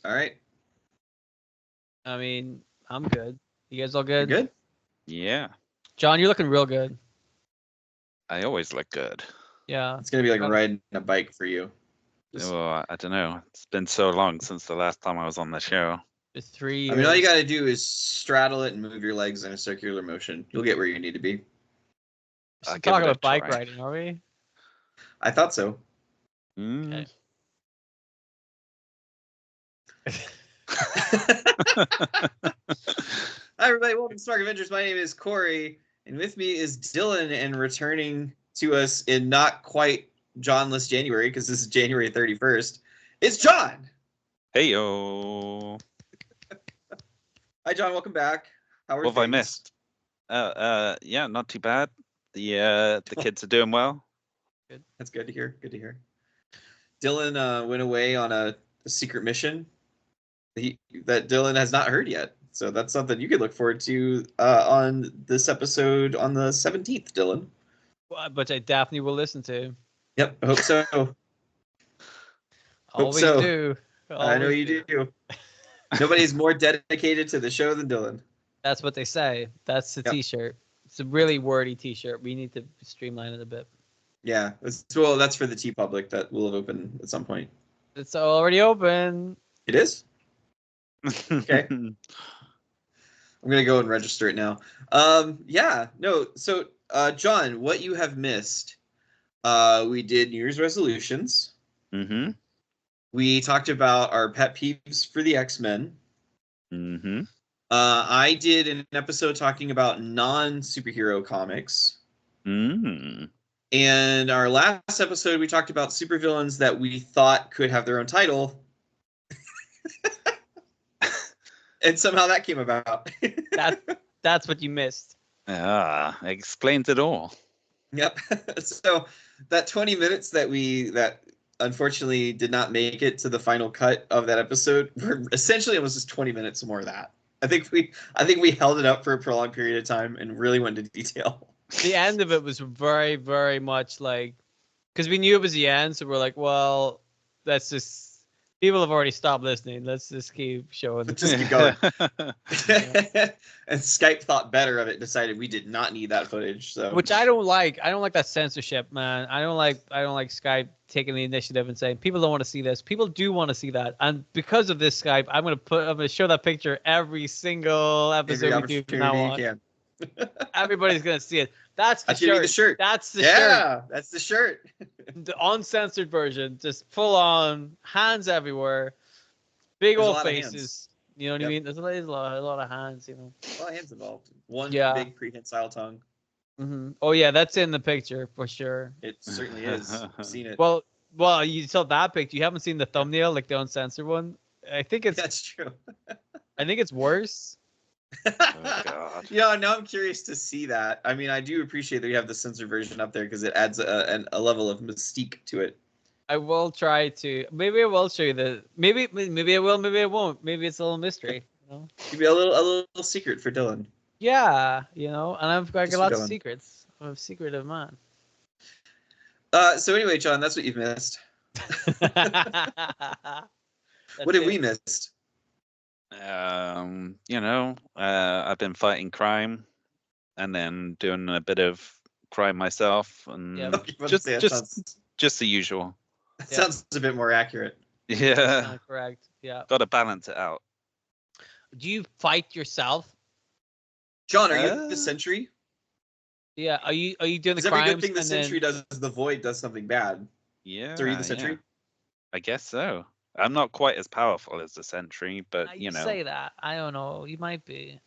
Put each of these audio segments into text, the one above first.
All right. I mean, I'm good. You guys all You're good? good? Yeah, John, you're looking real good. I always look good. Yeah. It's going to be like Got it. riding a bike for you. Just- Oh, I don't know. It's been so long since the last time I was on the show. It's 3 years. I mean, all you got to do is straddle it and move your legs in a circular motion. You'll get where you need to be. I'll We're give talking it a about bike try. riding, are we? I thought so. Mm. Hi, everybody. Welcome to Smark Avengers. My name is Corey, and with me is Dylan, and returning to us in not quite Johnless January, because this is January 31st, it's John. Hey yo. Hi, John. Welcome back. How are What have I things? missed? Yeah, not too bad. The kids are doing well. That's good to hear. Good to hear. Dylan went away on a secret mission that Dylan has not heard yet. So that's something you could look forward to on this episode on the 17th, Dylan. But I definitely will listen to. Yep, I hope so. Always so. do. I know you do. Nobody's more dedicated to the show than Dylan. That's what they say. That's the T-shirt. It's a really wordy T-shirt. We need to streamline it a bit. Yeah, well, that's for the T Public that will have opened at some point. It's already open. It is? Okay. I'm gonna go and register it now. Yeah, no. So, John, what you have missed? We did New Year's resolutions. Mm-hmm. We talked about our pet peeves for the X-Men. Mm-hmm. I did an episode talking about non-superhero comics. Mm. And our last episode, we talked about supervillains that we thought could have their own title. And somehow that came about. That's what you missed. Ah, explains it all. Yep. So that 20 minutes that unfortunately did not make it to the final cut of that episode were essentially, it was just 20 minutes more of that. I think we held it up for a prolonged period of time and really went into detail. The end of it was very, very much like, because we knew it was the end, so we're like, well, let's just. People have already stopped listening. Let's just keep showing. Just keep going. And Skype thought better of it. Decided we did not need that footage. So, which I don't like. I don't like that censorship, man. I don't like Skype taking the initiative and saying people don't want to see this. People do want to see that, and because of this Skype, I'm gonna show that picture every single episode we do from now on. Everybody's gonna see it. That's the shirt. The shirt. That's the shirt. Yeah, that's the shirt. The uncensored version, just full on, hands everywhere, big old faces. You know what I mean? There's a lot of hands. You know, a lot of hands involved. One big prehensile tongue. Mm-hmm. Oh yeah, that's in the picture for sure. It certainly is. I've seen it. Well, you saw that picture. You haven't seen the thumbnail, like the uncensored one. I think it's. That's true. I think it's worse. Oh, God. Yeah, now I'm curious to see that. I mean, I do appreciate that you have the censored version up there because it adds a level of mystique to it. I will try to. Maybe I will show you the. Maybe I will. Maybe I won't. Maybe it's a little mystery. You know? Maybe a little secret for Dylan. Yeah, you know, and I've got lots of secrets. I'm a secretive man. So anyway, John, that's what you've missed. What have we missed? I've been fighting crime, and then doing a bit of crime myself, and just the usual. That sounds a bit more accurate. Yeah, correct. Yeah, got to balance it out. Do you fight yourself, John? Are you the Sentry? Yeah, are you doing the crimes? Every good thing the Sentry does, the Void does something bad. Yeah, so are you the Sentry? Yeah. I guess so. I'm not quite as powerful as the Sentry, but you say that. I don't know. You might be.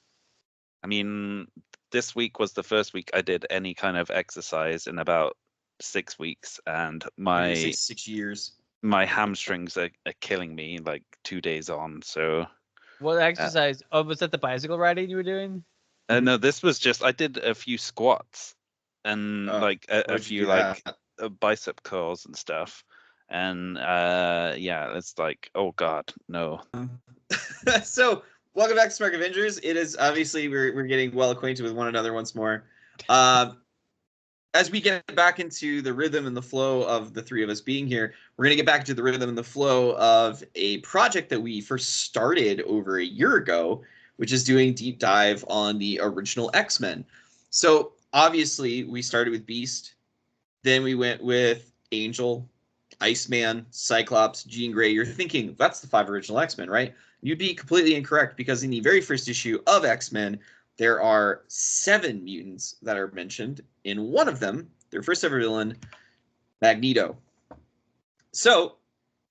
I mean, this week was the first week I did any kind of exercise in about 6 weeks, and my 6 years. My hamstrings are killing me like 2 days on. So, what exercise? Was that the bicycle riding you were doing? No, this was just I did a few squats and a few bicep curls and stuff. And it's like, oh God, no. So welcome back to Smark Avengers. It is obviously we're getting well acquainted with one another once more. as we get back into the rhythm and the flow of the three of us being here, we're going to get back into the rhythm and the flow of a project that we first started over a year ago, which is doing deep dive on the original X-Men. So obviously we started with Beast, then we went with Angel, Iceman, Cyclops, Jean Grey. You're thinking that's the 5 original X-Men, right? You'd be completely incorrect, because in the very first issue of X-Men, there are 7 mutants that are mentioned. In one of them, their first ever villain, Magneto. So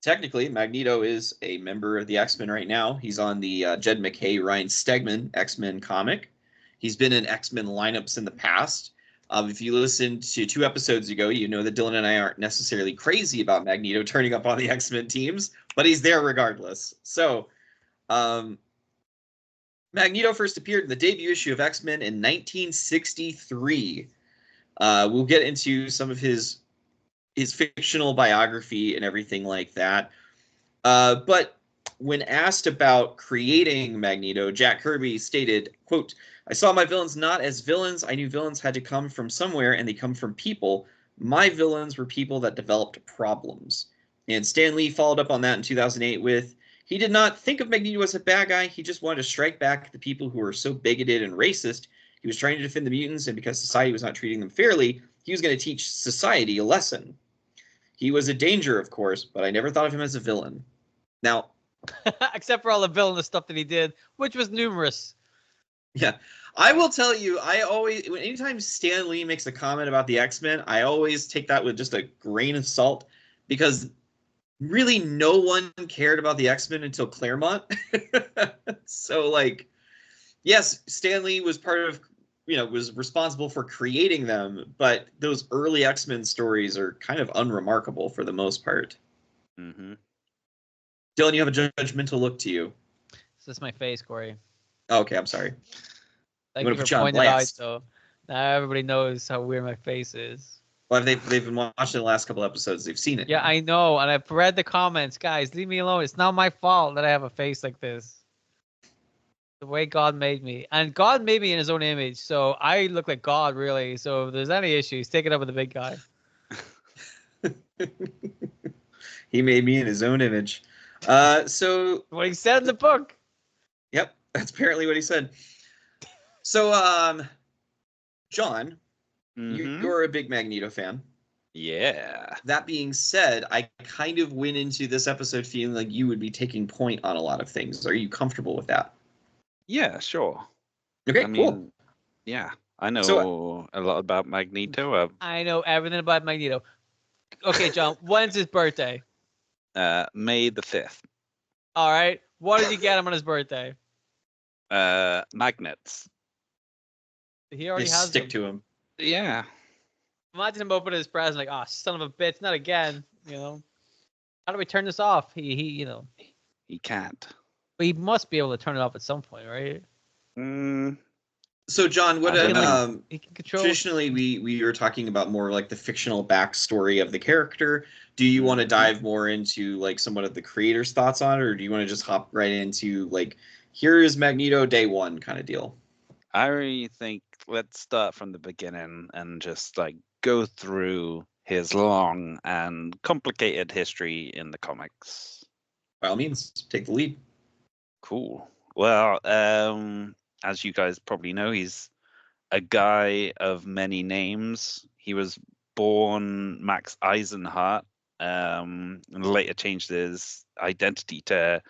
technically, Magneto is a member of the X-Men right now. He's on the Jed MacKay, Ryan Stegman X-Men comic. He's been in X-Men lineups in the past. If you listened to 2 episodes ago, you know that Dylan and I aren't necessarily crazy about Magneto turning up on the X-Men teams, but he's there regardless. So, Magneto first appeared in the debut issue of X-Men in 1963. We'll get into some of his fictional biography and everything like that. But when asked about creating Magneto, Jack Kirby stated, quote, "I saw my villains not as villains. I knew villains had to come from somewhere, and they come from people. My villains were people that developed problems." And Stan Lee followed up on that in 2008 with, "He did not think of Magneto as a bad guy. He just wanted to strike back at the people who were so bigoted and racist. He was trying to defend the mutants, and because society was not treating them fairly, he was going to teach society a lesson. He was a danger, of course, but I never thought of him as a villain." Now, except for all the villainous stuff that he did, which was numerous. Yeah, I will tell you, anytime Stan Lee makes a comment about the X-Men, I always take that with just a grain of salt, because really no one cared about the X-Men until Claremont. So, like, yes, Stan Lee was was responsible for creating them, but those early X-Men stories are kind of unremarkable for the most part. Mm-hmm. Dylan, you have a judgmental look to you. This is my face, Corey. Oh, okay, I'm sorry. Thank you for pointing it out, so now everybody knows how weird my face is. Well, they've been watching the last couple episodes. They've seen it. Yeah, I know, and I've read the comments. Guys, leave me alone. It's not my fault that I have a face like this. The way God made me. And God made me in his own image, so I look like God, really. So if there's any issues, take it up with the big guy. He made me in his own image. So what he said in the book. Yep, that's apparently what he said. So, John, you're a big Magneto fan. Yeah. That being said, I kind of went into this episode feeling like you would be taking point on a lot of things. Are you comfortable with that? Yeah, sure. Okay, cool. Yeah, I know a lot about Magneto. I know everything about Magneto. Okay, John, when's his birthday? May the 5th. All right. What did you get him on his birthday? Magnets. He already has stick to him. Yeah. Imagine him opening his present like, "Oh, son of a bitch, not again!" You know. How do we turn this off? He can't. But he must be able to turn it off at some point, right? So, John, what he can control. Traditionally we were talking about more like the fictional backstory of the character. Do you want to dive more into like somewhat of the creator's thoughts on it, or do you want to just hop right into like, here is Magneto day one kind of deal? I really think let's start from the beginning and just like go through his long and complicated history in the comics. By all means, take the lead. Cool. Well, as you guys probably know, he's a guy of many names. He was born Max Eisenhardt, and later changed his identity to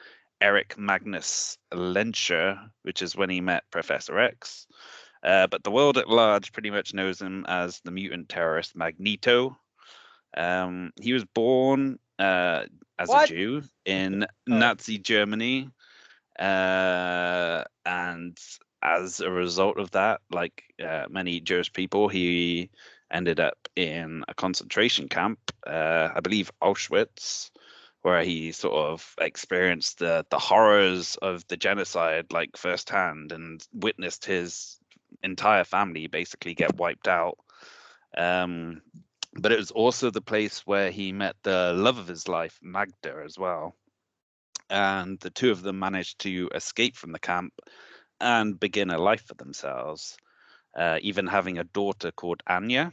Eric Magnus Lenscher, which is when he met Professor X. But the world at large pretty much knows him as the mutant terrorist Magneto. He was born as a Jew in Nazi Germany. And as a result of that, like many Jewish people, he ended up in a concentration camp, I believe Auschwitz, where he sort of experienced the horrors of the genocide like firsthand and witnessed his entire family basically get wiped out. But it was also the place where he met the love of his life, Magda, as well. And the two of them managed to escape from the camp and begin a life for themselves, even having a daughter called Anya.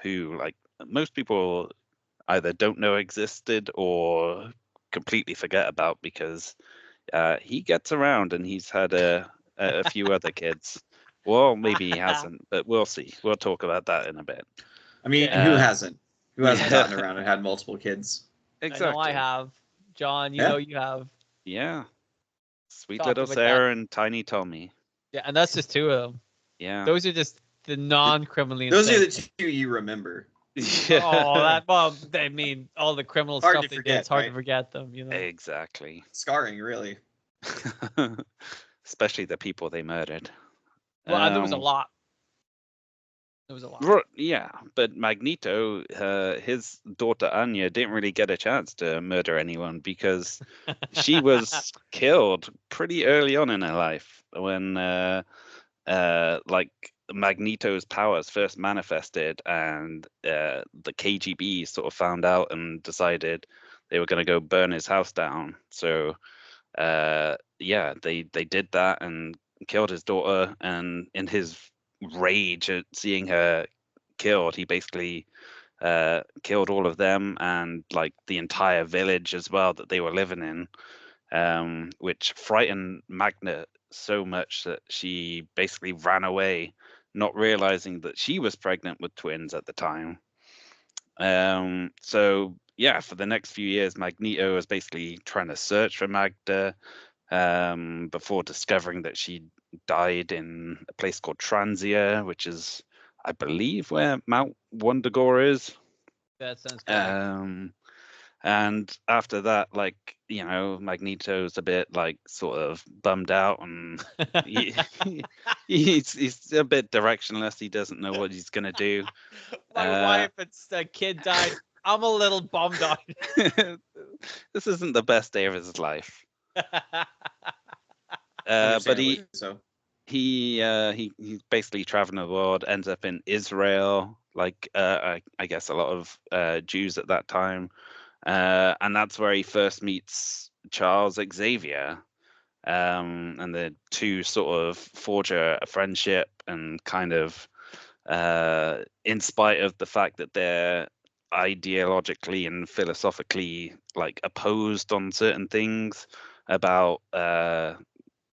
who like most people either don't know existed or completely forget about, because he gets around and he's had a few other kids. Well, maybe he hasn't, but we'll see. We'll talk about that in a bit. I mean, who hasn't? Who hasn't Yeah. gotten around and had multiple kids? Exactly. I know I have. John, you know you have. Yeah. Sweet Talked little about Sarah that. and Tiny Tommy. Yeah, and that's just two of them. Yeah. Those are just the non-criminally Those insane. are the two you remember. Yeah. Oh, well, I mean, all the criminal Hard stuff to they forget, did, it's hard right? to forget them, you know. Exactly. Scarring, really. Especially the people they murdered. Well, there was a lot. There was a lot. Yeah, but Magneto, his daughter Anya, didn't really get a chance to murder anyone because she was killed pretty early on in her life when, like, Magneto's powers first manifested, and the KGB sort of found out and decided they were going to go burn his house down. So, yeah, they did that and killed his daughter, and in his rage at seeing her killed, he basically killed all of them and like the entire village as well that they were living in, which frightened Magnet so much that she basically ran away, not realizing that she was pregnant with twins at the time. So yeah, for the next few years, Magneto was basically trying to search for Magda, before discovering that she died in a place called Transia, which is, I believe, where Mount Wundagore is. That sounds correct. And after that, like, Magneto's a bit like sort of bummed out, and he's a bit directionless. He doesn't know what he's gonna do. My wife and the kid died. I'm a little bummed out. This isn't the best day of his life. But he's basically traveling the world, ends up in Israel, like I guess a lot of Jews at that time, and that's where he first meets Charles Xavier, and the two sort of forge a friendship, and kind of, in spite of the fact that they're ideologically and philosophically like opposed on certain things about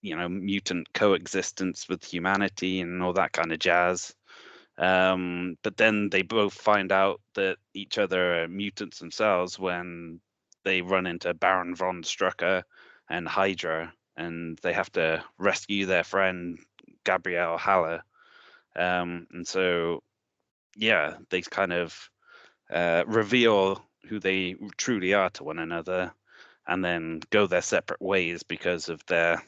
mutant coexistence with humanity and all that kind of jazz. But then they both find out that each other are mutants themselves when they run into Baron von Strucker and Hydra, and they have to rescue their friend Gabrielle Haller. And so, yeah, they kind of reveal who they truly are to one another, and then go their separate ways because of their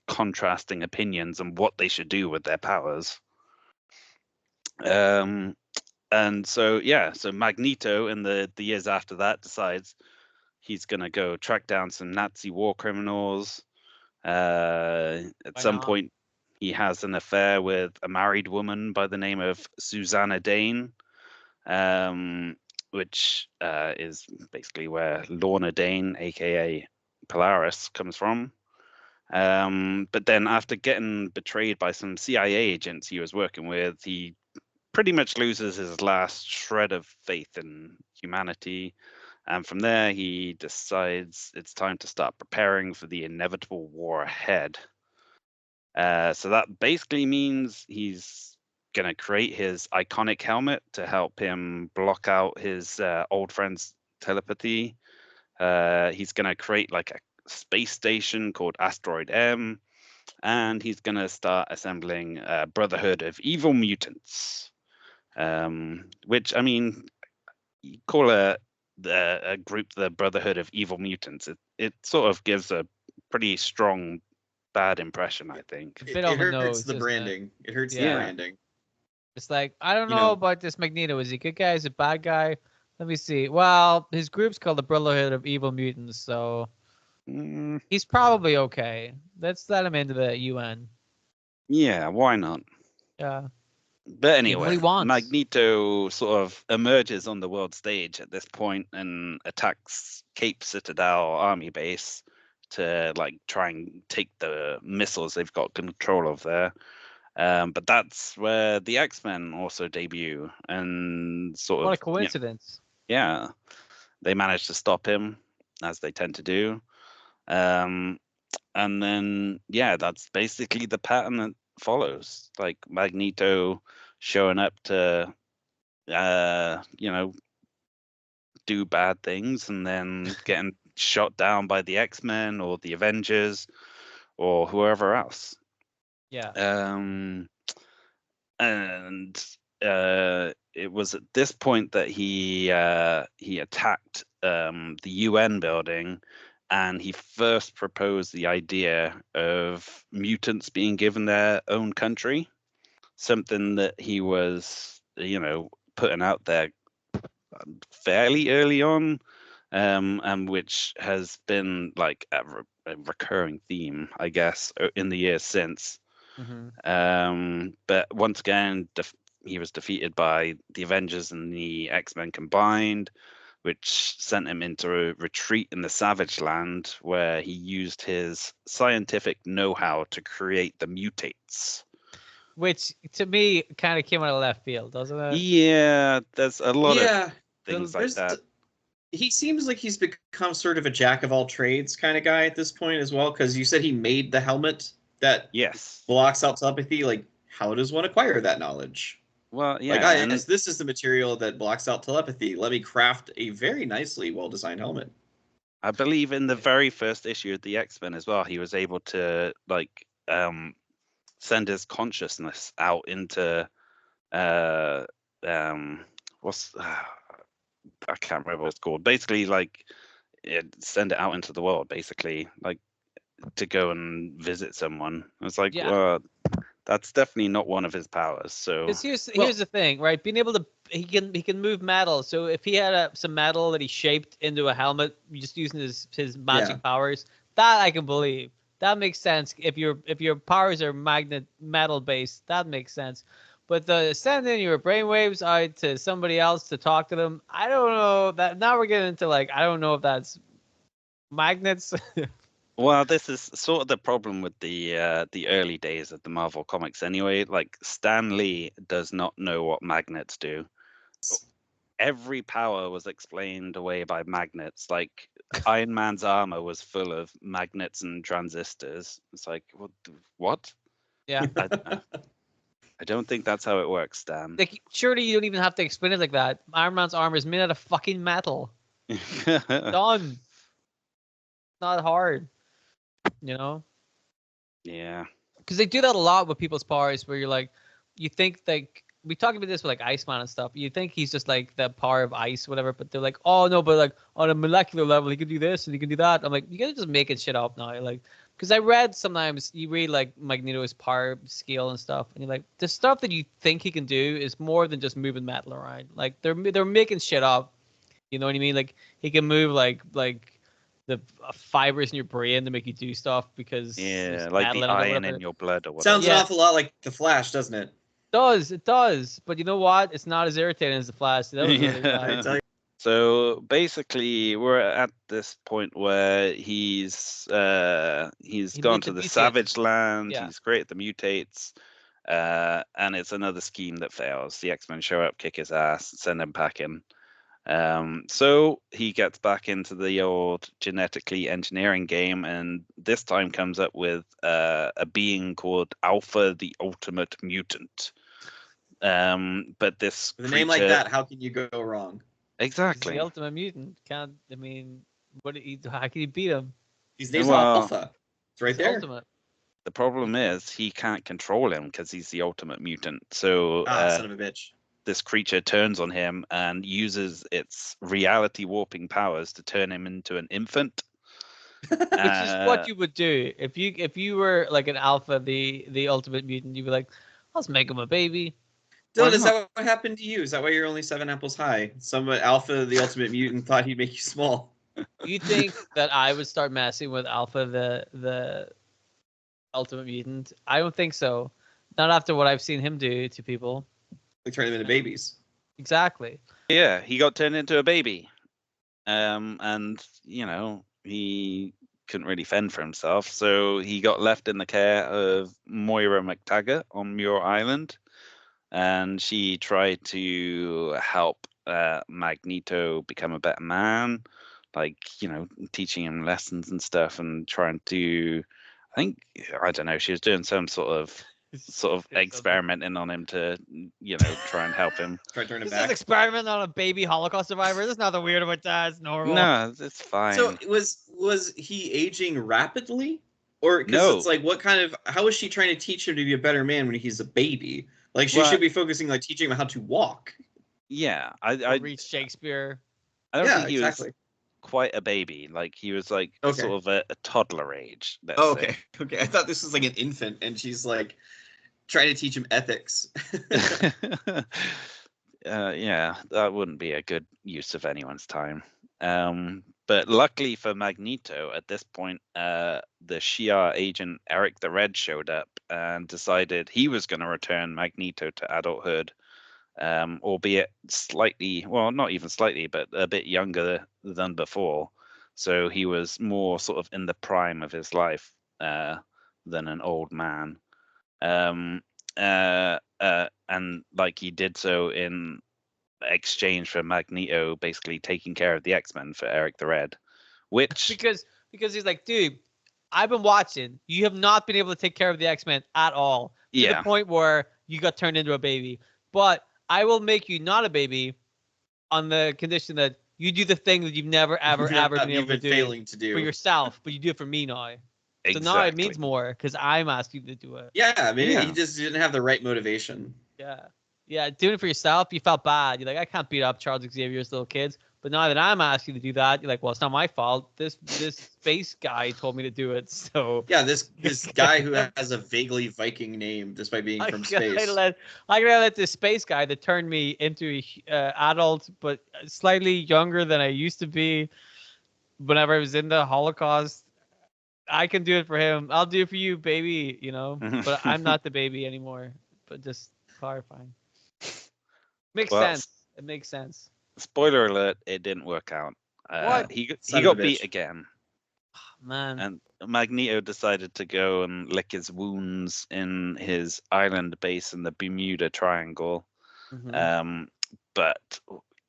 contrasting opinions on what they should do with their powers. And so, yeah, so Magneto in the years after that decides he's going to go track down some Nazi war criminals. At some point, he has an affair with a married woman by the name of Susanna Dane, which is basically where Lorna Dane, aka Polaris, comes from. But then after getting betrayed by some CIA agents he was working with, he pretty much loses his last shred of faith in humanity. And from there, he decides it's time to start preparing for the inevitable war ahead. So that basically means he's going to create his iconic helmet to help him block out his old friend's telepathy. He's going to create like a space station called Asteroid M, and he's going to start assembling a Brotherhood of Evil Mutants, which, I mean, you call a group the Brotherhood of Evil Mutants. It sort of gives a pretty strong bad impression, I think. It hurts the branding. It hurts the branding. It's like, I don't know about this Magneto. Is he a good guy? Is he a bad guy? Let me see. Well, his group's called the Brotherhood of Evil Mutants, so he's probably okay. Let's let him into the UN. Yeah, why not? Yeah. But anyway, Magneto sort of emerges on the world stage at this point and attacks Cape Citadel army base to like try and take the missiles they've got control of there. But that's where the X-Men also debut, and sort of What a coincidence. yeah, they managed to stop him, as they tend to do. And then that's basically the pattern that follows. Like Magneto showing up to do bad things and then getting shot down by the X-Men or the Avengers or whoever else. Yeah. And it was at this point that he attacked the UN building, and he first proposed the idea of mutants being given their own country, something that he was, putting out there fairly early on, and which has been like a recurring theme, I guess, in the years since. But once again, he was defeated by the Avengers and the X-Men combined, which sent him into a retreat in the Savage Land, where he used his scientific know-how to create the mutates. Which to me kind of came out of left field, doesn't it? Yeah, there's a lot of things like that. He seems like he's become sort of a jack of all trades kind of guy at this point as well, because you said he made the helmet that blocks out telepathy. Like, how does one acquire that knowledge? Well, yeah. This is the material that blocks out telepathy. Let me craft a very nicely well-designed helmet. I believe in the very first issue of the X-Men as well, he was able to send his consciousness out into I can't remember what it's called. Basically, send it out into the world. Basically, like to go and visit someone. It's like, well, that's definitely not one of his powers. So here's the thing, right? Being able to he can move metal. So if he had some metal that he shaped into a helmet, just using his magic powers, that I can believe. That makes sense. If your powers are metal based, that makes sense. But the sending your brainwaves out to somebody else to talk to them, I don't know. That now we're getting into I don't know if that's magnets. Well, this is sort of the problem with the early days of the Marvel comics anyway. Like, Stan Lee does not know what magnets do. Every power was explained away by magnets. Like, Iron Man's armor was full of magnets and transistors. It's like, what? Yeah. I don't think that's how it works, Stan. Like, surely you don't even have to explain it like that. Iron Man's armor is made out of fucking metal. Done. Not hard. Yeah. Because they do that a lot with people's powers, where you think we talk about this with Iceman and stuff. You think he's just like the power of ice, whatever, but they're like, oh no, but on a molecular level, he can do this and he can do that. I'm like, you gotta just making shit up now, because I read sometimes you read Magneto's power scale and stuff, and you're like, the stuff that you think he can do is more than just moving metal around. Like they're making shit up. You know what I mean? Like he can move like the fibers in your brain to make you do stuff because like the iron in your blood or whatever. Sounds an awful lot like the Flash, doesn't it? It does, but you know what? It's not as irritating as the Flash. That was really bad. So basically, we're at this point where he's gone to the Savage Land. Yeah. He's created the mutates, and it's another scheme that fails. The X-Men show up, kick his ass, send him packing. So he gets back into the old genetically engineering game, and this time comes up with a being called Alpha, the Ultimate Mutant. But this with a name like that, how can you go wrong? Exactly. He's the Ultimate Mutant. How can you beat him? His name's Alpha. It's right there. Ultimate. The problem is he can't control him because he's the Ultimate Mutant. So son of a bitch. This creature turns on him and uses its reality warping powers to turn him into an infant. Which is what you would do if you were like an Alpha, the Ultimate Mutant. You'd be like, let's make him a baby. Dylan, is that what happened to you? Is that why you're only 7 apples high? Some Alpha, the Ultimate Mutant, thought he'd make you small. You think that I would start messing with Alpha, the Ultimate Mutant? I don't think so. Not after what I've seen him do to people. Like turn them into babies. Exactly. Yeah, he got turned into a baby. And he couldn't really fend for himself, so he got left in the care of Moira McTaggart on Muir Island, and she tried to help Magneto become a better man, like, teaching him lessons and stuff, and trying to, I don't know, she was doing some sort of experimenting on him to, try and help him. Try to turn him This back. is experimenting on a baby Holocaust survivor. There's nothing weird about that. It's normal. No, it's fine. So was he aging rapidly? Or because No. it's like, how is she trying to teach him to be a better man when he's a baby? Like, she should be focusing, like, teaching him how to walk. Yeah, I read Shakespeare. I don't think he was quite a baby. Like, he was like sort of a toddler age. Okay. I thought this was like an infant, and she's like trying to teach him ethics. Yeah, that wouldn't be a good use of anyone's time. But luckily for Magneto, at this point, the Shi'ar agent Eric the Red showed up and decided he was going to return Magneto to adulthood, albeit slightly, well, not even slightly, but a bit younger than before. So he was more sort of in the prime of his life than an old man. And like, he did so in exchange for Magneto basically taking care of the X-Men for Eric the Red, which because he's like, dude, I've been watching. You have not been able to take care of the X-Men at all, to the point where you got turned into a baby. But I will make you not a baby on the condition that you do the thing that you've never ever been able to do for yourself, but you do it for me now. So now it means more because I'm asking you to do it. Yeah, maybe he just didn't have the right motivation. Yeah, doing it for yourself, you felt bad. You're like, I can't beat up Charles Xavier's little kids. But now that I'm asking you to do that, you're like, well, it's not my fault. This space guy told me to do it. So yeah, this guy who has a vaguely Viking name, despite being from space. I gotta let this space guy that turned me into an adult, but slightly younger than I used to be. Whenever I was in the Holocaust, I can do it for him. I'll do it for you, baby. But I'm not the baby anymore. But just clarifying. Makes sense. It makes sense. Spoiler alert, it didn't work out. What? He got beat again. Oh, man. And Magneto decided to go and lick his wounds in his island base in the Bermuda Triangle. Mm-hmm. But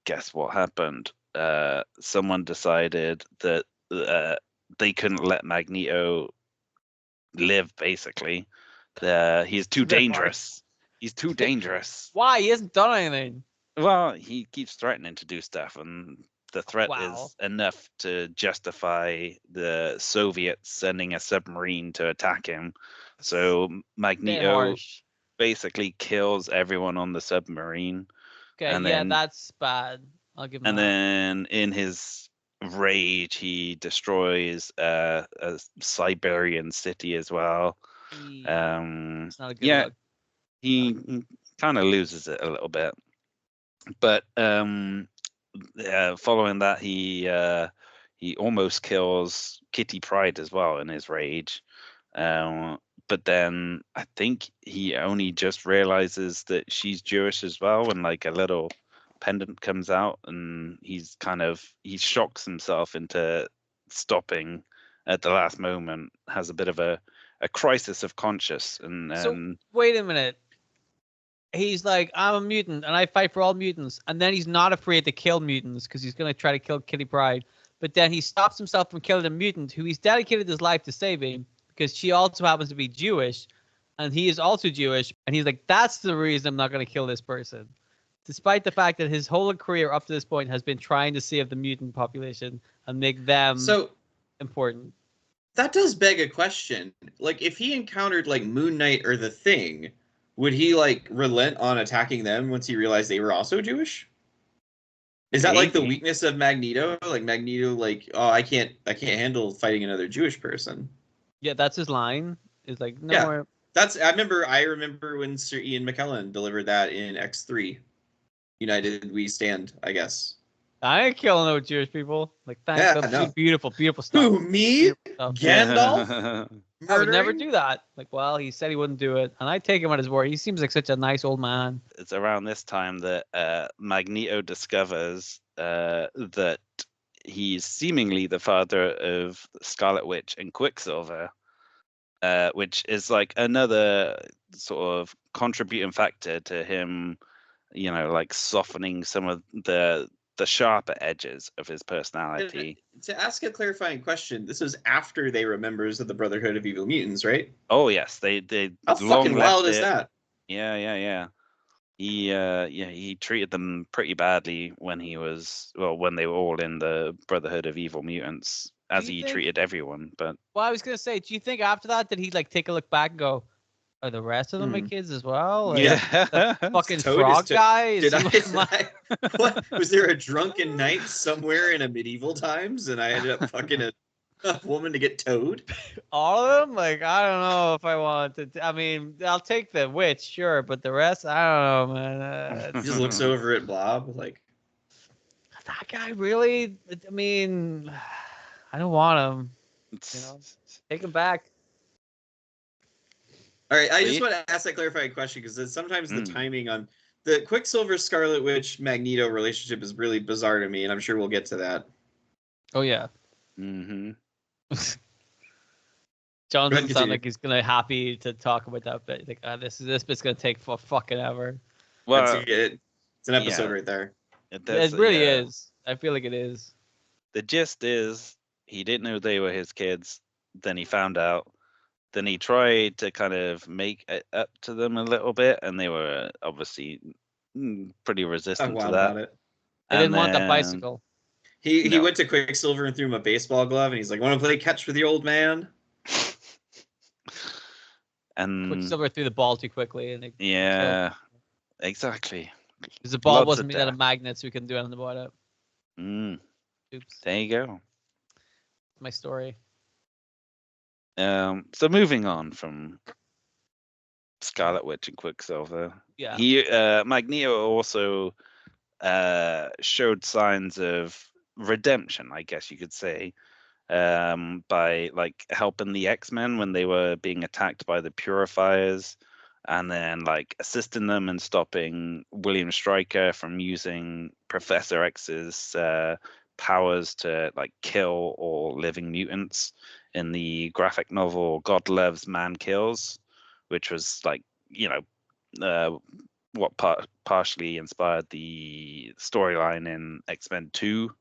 guess what happened? Someone decided that they couldn't let Magneto live, basically. He's too dangerous. He's too dangerous. Why? He hasn't done anything. Well, he keeps threatening to do stuff, and the threat is enough to justify the Soviets sending a submarine to attack him. So Magneto basically kills everyone on the submarine. Okay, and then, that's bad. I'll give him and that. then in his rage, he destroys a Siberian city as well. It's not a good look. He kind of loses it a little bit. But following that, he almost kills Kitty Pryde as well in his rage. But then I think he only just realizes that she's Jewish as well when, like, a little pendant comes out, and he shocks himself into stopping at the last moment, has a bit of a crisis of conscience. So wait a minute. He's like, I'm a mutant and I fight for all mutants. And then he's not afraid to kill mutants because he's going to try to kill Kitty Pryde. But then he stops himself from killing a mutant who he's dedicated his life to saving because she also happens to be Jewish. And he is also Jewish. And he's like, that's the reason I'm not going to kill this person. Despite the fact that his whole career up to this point has been trying to save the mutant population and make them important. That does beg a question. Like, if he encountered, like, Moon Knight or the Thing, would he, like, relent on attacking them once he realized they were also Jewish? Is that like the weakness of Magneto? Like, Magneto, like, oh, I can't handle fighting another Jewish person. Yeah, that's his line. Is like, no more. I remember when Sir Ian McKellen delivered that in X3. United We Stand, I guess. I ain't killing no Jewish people. Like, thanks. No. Beautiful stuff. Who, me? Gandalf? I would never do that. Like, well, he said he wouldn't do it, and I take him at his word. He seems like such a nice old man. It's around this time that Magneto discovers that he's seemingly the father of Scarlet Witch and Quicksilver, which is like another sort of contributing factor to him, like softening some of the sharper edges of his personality. To ask a clarifying question, this was after they were members of the Brotherhood of Evil Mutants, right? Oh yes, they How long fucking wild is that? Yeah. He treated them pretty badly when they were all in the Brotherhood of Evil Mutants, as he treated everyone. But I was gonna say, do you think after that did he like take a look back and go, are the rest of them my kids as well? Like, yeah, the fucking frog guy. What was there a drunken night somewhere in a medieval times, and I ended up fucking a woman to get Toad? All of them? Like, I don't know if I want to. I mean, I'll take the witch, sure, but the rest, I don't know, man. He just looks over at Blob like, that guy really. I mean, I don't want him. Take him back. All right, I just want to ask that clarifying question because sometimes the timing on the Quicksilver Scarlet Witch Magneto relationship is really bizarre to me, and I'm sure we'll get to that. Oh yeah. Mm-hmm. John doesn't sound like he's gonna happy to talk about that bit. Like, this bit's gonna take for fucking ever. Well, it's an episode right there. It really is. I feel like it is. The gist is he didn't know they were his kids. Then he found out. Then he tried to kind of make it up to them a little bit, and they were obviously pretty resistant to that. About it. They didn't want that bicycle. He went to Quicksilver and threw him a baseball glove, and he's like, "Want to play catch with the old man?" And Quicksilver threw the ball too quickly, and exactly. Because the ball wasn't made out of magnets, so we couldn't do anything about it. Oops. There you go. My story. So moving on from Scarlet Witch and Quicksilver, Magneto also showed signs of redemption, I guess you could say, by like helping the X-Men when they were being attacked by the Purifiers, and then like assisting them in stopping William Stryker from using Professor X's powers to like kill all living mutants in the graphic novel God Loves, Man Kills, which was like, what partially inspired the storyline in X-Men 2.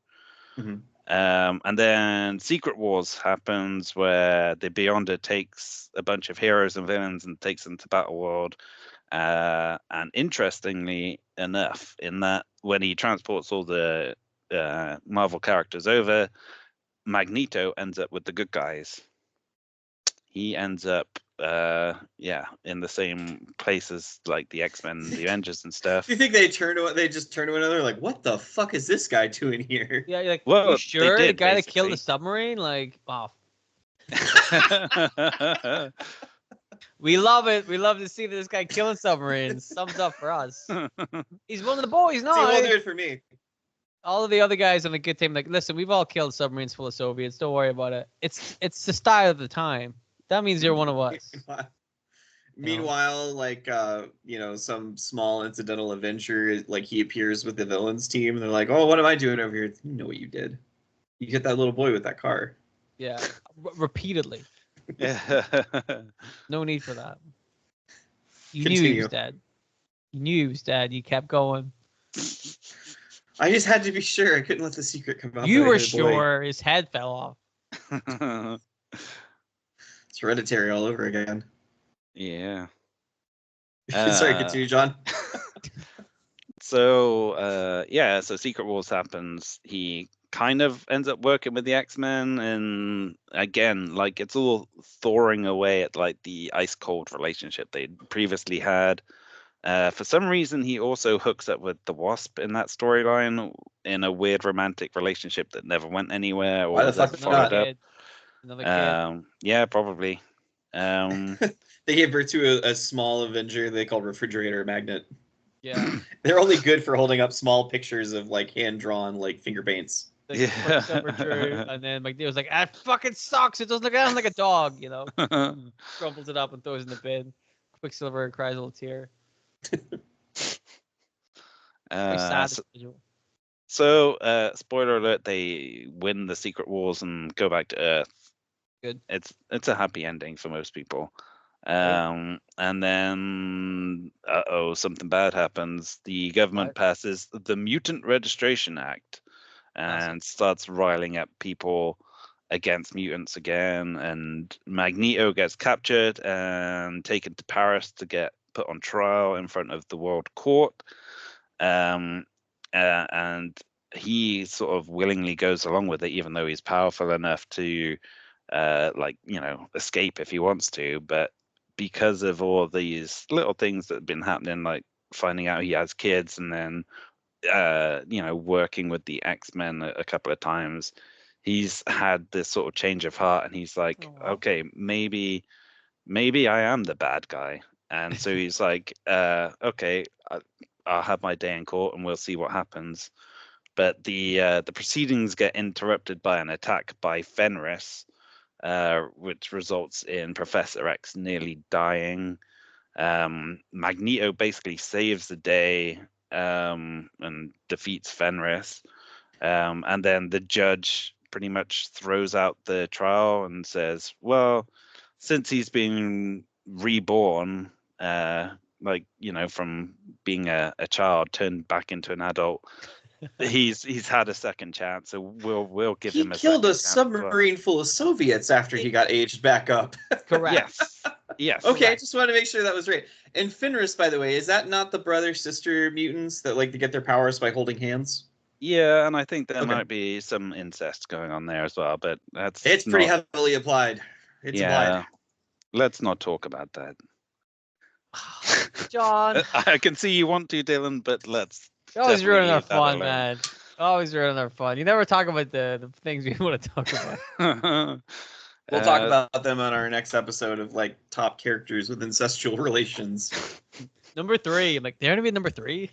Mm-hmm. And then Secret Wars happens, where the Beyonder takes a bunch of heroes and villains and takes them to Battleworld. And interestingly enough, in that when he transports all the Marvel characters over, Magneto ends up with the good guys. He ends up in the same place as like the X-Men, the Avengers and stuff. Do you think they just turn to another like, what the fuck is this guy doing here? Yeah, you're like, well, you sure the guy that killed the submarine? Like, wow. We love it. We love to see this guy killing submarines. Thumbs up for us. He's one of the boys. No, he won't do it for me. All of the other guys on the good team, like, listen, we've all killed submarines full of Soviets. Don't worry about it. It's the style of the time. That means you're one of us. Meanwhile, like some small incidental adventure, like he appears with the villains team, and they're like, "Oh, what am I doing over here?" You know what you did. You hit that little boy with that car. Yeah, repeatedly. No need for that. You knew he was dead. You knew he was dead. You kept going. I just had to be sure. I couldn't let the secret come out. You were sure his head fell off. It's hereditary all over again. Yeah. Sorry, continue, John. So Secret Wars happens. He kind of ends up working with the X-Men, and again, like, it's all thawing away at like the ice cold relationship they'd previously had. For some reason, he also hooks up with the Wasp in that storyline in a weird romantic relationship that never went anywhere. Why the fuck not? Another kid. Yeah, probably. They gave birth to a small Avenger they called Refrigerator Magnet. Yeah. They're only good for holding up small pictures of like hand-drawn like finger paints. Like, and then McNeil was like, "Ah, fucking sucks. It doesn't look like a dog, you know." Crumples it up and throws it in the bin. Quicksilver cries a little tear. Very sad. So, spoiler alert: they win the Secret Wars and go back to Earth. Good. It's a happy ending for most people. Right. And then, something bad happens. The government What? passes the Mutant Registration Act Classic. and starts riling up people against mutants again. And Magneto gets captured and taken to Paris to get put on trial in front of the World Court. And he sort of willingly goes along with it, even though he's powerful enough to, escape if he wants to. But because of all these little things that have been happening, like finding out he has kids, and then working with the X-Men a couple of times, he's had this sort of change of heart, and he's like, Aw. okay, maybe I am the bad guy. And so he's like, okay, I'll have my day in court and we'll see what happens. But the proceedings get interrupted by an attack by Fenris, which results in Professor X nearly dying. Magneto basically saves the day, and defeats Fenris. And then the judge pretty much throws out the trial and says, well, since he's been reborn, from being a child turned back into an adult, he's had a second chance, so we'll give He him a killed second a chance as well. submarine full of Soviets after he got aged back up. Correct. Yes. Okay, I Correct. just want to make sure that was right. And Fenris, by the way, is that not the brother-sister mutants that like to get their powers by holding hands? Yeah, and I think there Okay. might be some incest going on there as well, but It's pretty heavily applied. It's applied. Let's not talk about that. John. I can see you want to, Dylan, but let's You're always definitely ruining our leave that fun, alone. man. Always ruining our fun. You never talk about the things we want to talk about. We'll talk about them on our next episode of like top characters with incestual relations. Number 3. Like, they're gonna be number 3.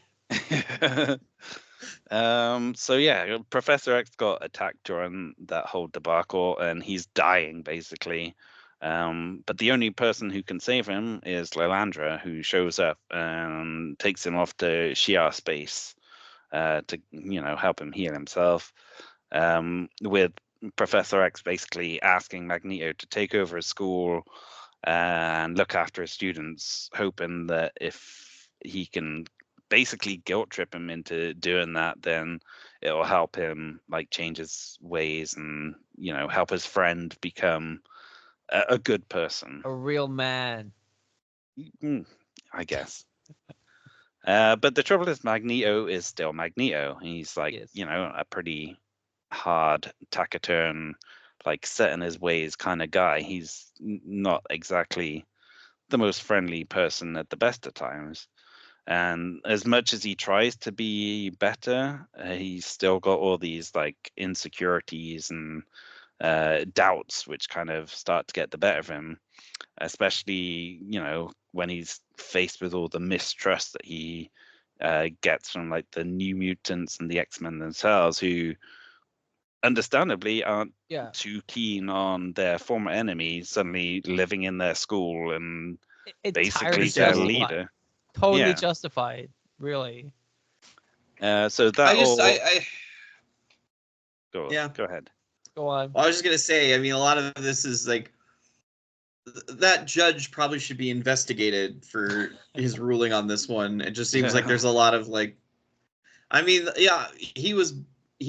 So yeah, Professor X got attacked during that whole debacle, and he's dying basically. But the only person who can save him is Lilandra, who shows up and takes him off to Shi'ar space, to help him heal himself. With Professor X basically asking Magneto to take over his school and look after his students, hoping that if he can basically guilt trip him into doing that, then it'll help him like change his ways and help his friend become a good person, A real man. I guess. But the trouble is, Magneto is still Magneto. He's like, Yes. A pretty hard, taciturn, like set in his ways kind of guy. He's not exactly the most friendly person at the best of times. And as much as he tries to be better, he's still got all these like insecurities and doubts, which kind of start to get the better of him, especially when he's faced with all the mistrust that he gets from like the New Mutants and the X-Men themselves, who understandably aren't too keen on their former enemy suddenly living in their school and basically their leader. Totally justified, really. So that Go ahead. Go on. Well, I was just gonna say, I mean, a lot of this is like that judge probably should be investigated for his ruling on this one. It just seems like there's a lot of like, I mean, yeah, he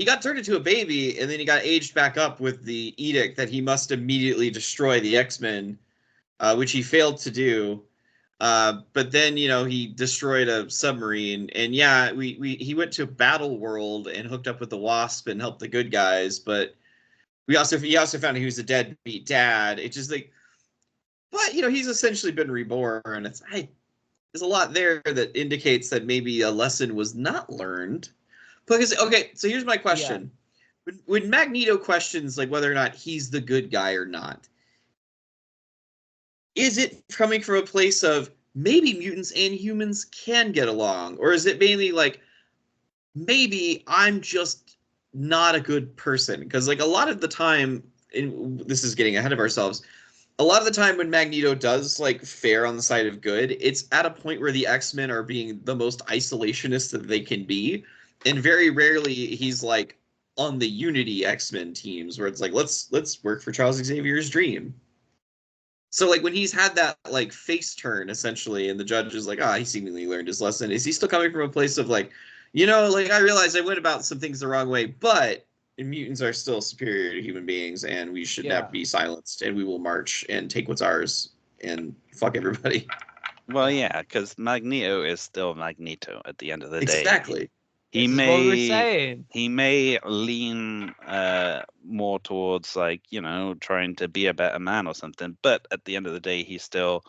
got turned into a baby and then he got aged back up with the edict that he must immediately destroy the X-Men, which he failed to do. But then, he destroyed a submarine, and he went to Battle World and hooked up with the Wasp and helped the good guys. But he also found he was a deadbeat dad. It's just like, but he's essentially been reborn. There's a lot there that indicates that maybe a lesson was not learned. Because so here's my question: when Magneto questions like whether or not he's the good guy or not, is it coming from a place of maybe mutants and humans can get along? Or is it mainly like, maybe I'm just not a good person? Because like a lot of the time, and this is getting ahead of ourselves, a lot of the time when Magneto does like fare on the side of good, it's at a point where the X-Men are being the most isolationist that they can be. And very rarely he's like on the Unity X-Men teams where it's like, let's work for Charles Xavier's dream. So like when he's had that like face turn essentially, and the judge is like, he seemingly learned his lesson. Is he still coming from a place of like, like I realized I went about some things the wrong way, but mutants are still superior to human beings, and we should never be silenced, and we will march and take what's ours and fuck everybody. Well, yeah, because Magneto is still Magneto at the end of the day. Exactly. He this is what we're saying. He may lean more towards like, trying to be a better man or something, but at the end of the day, he still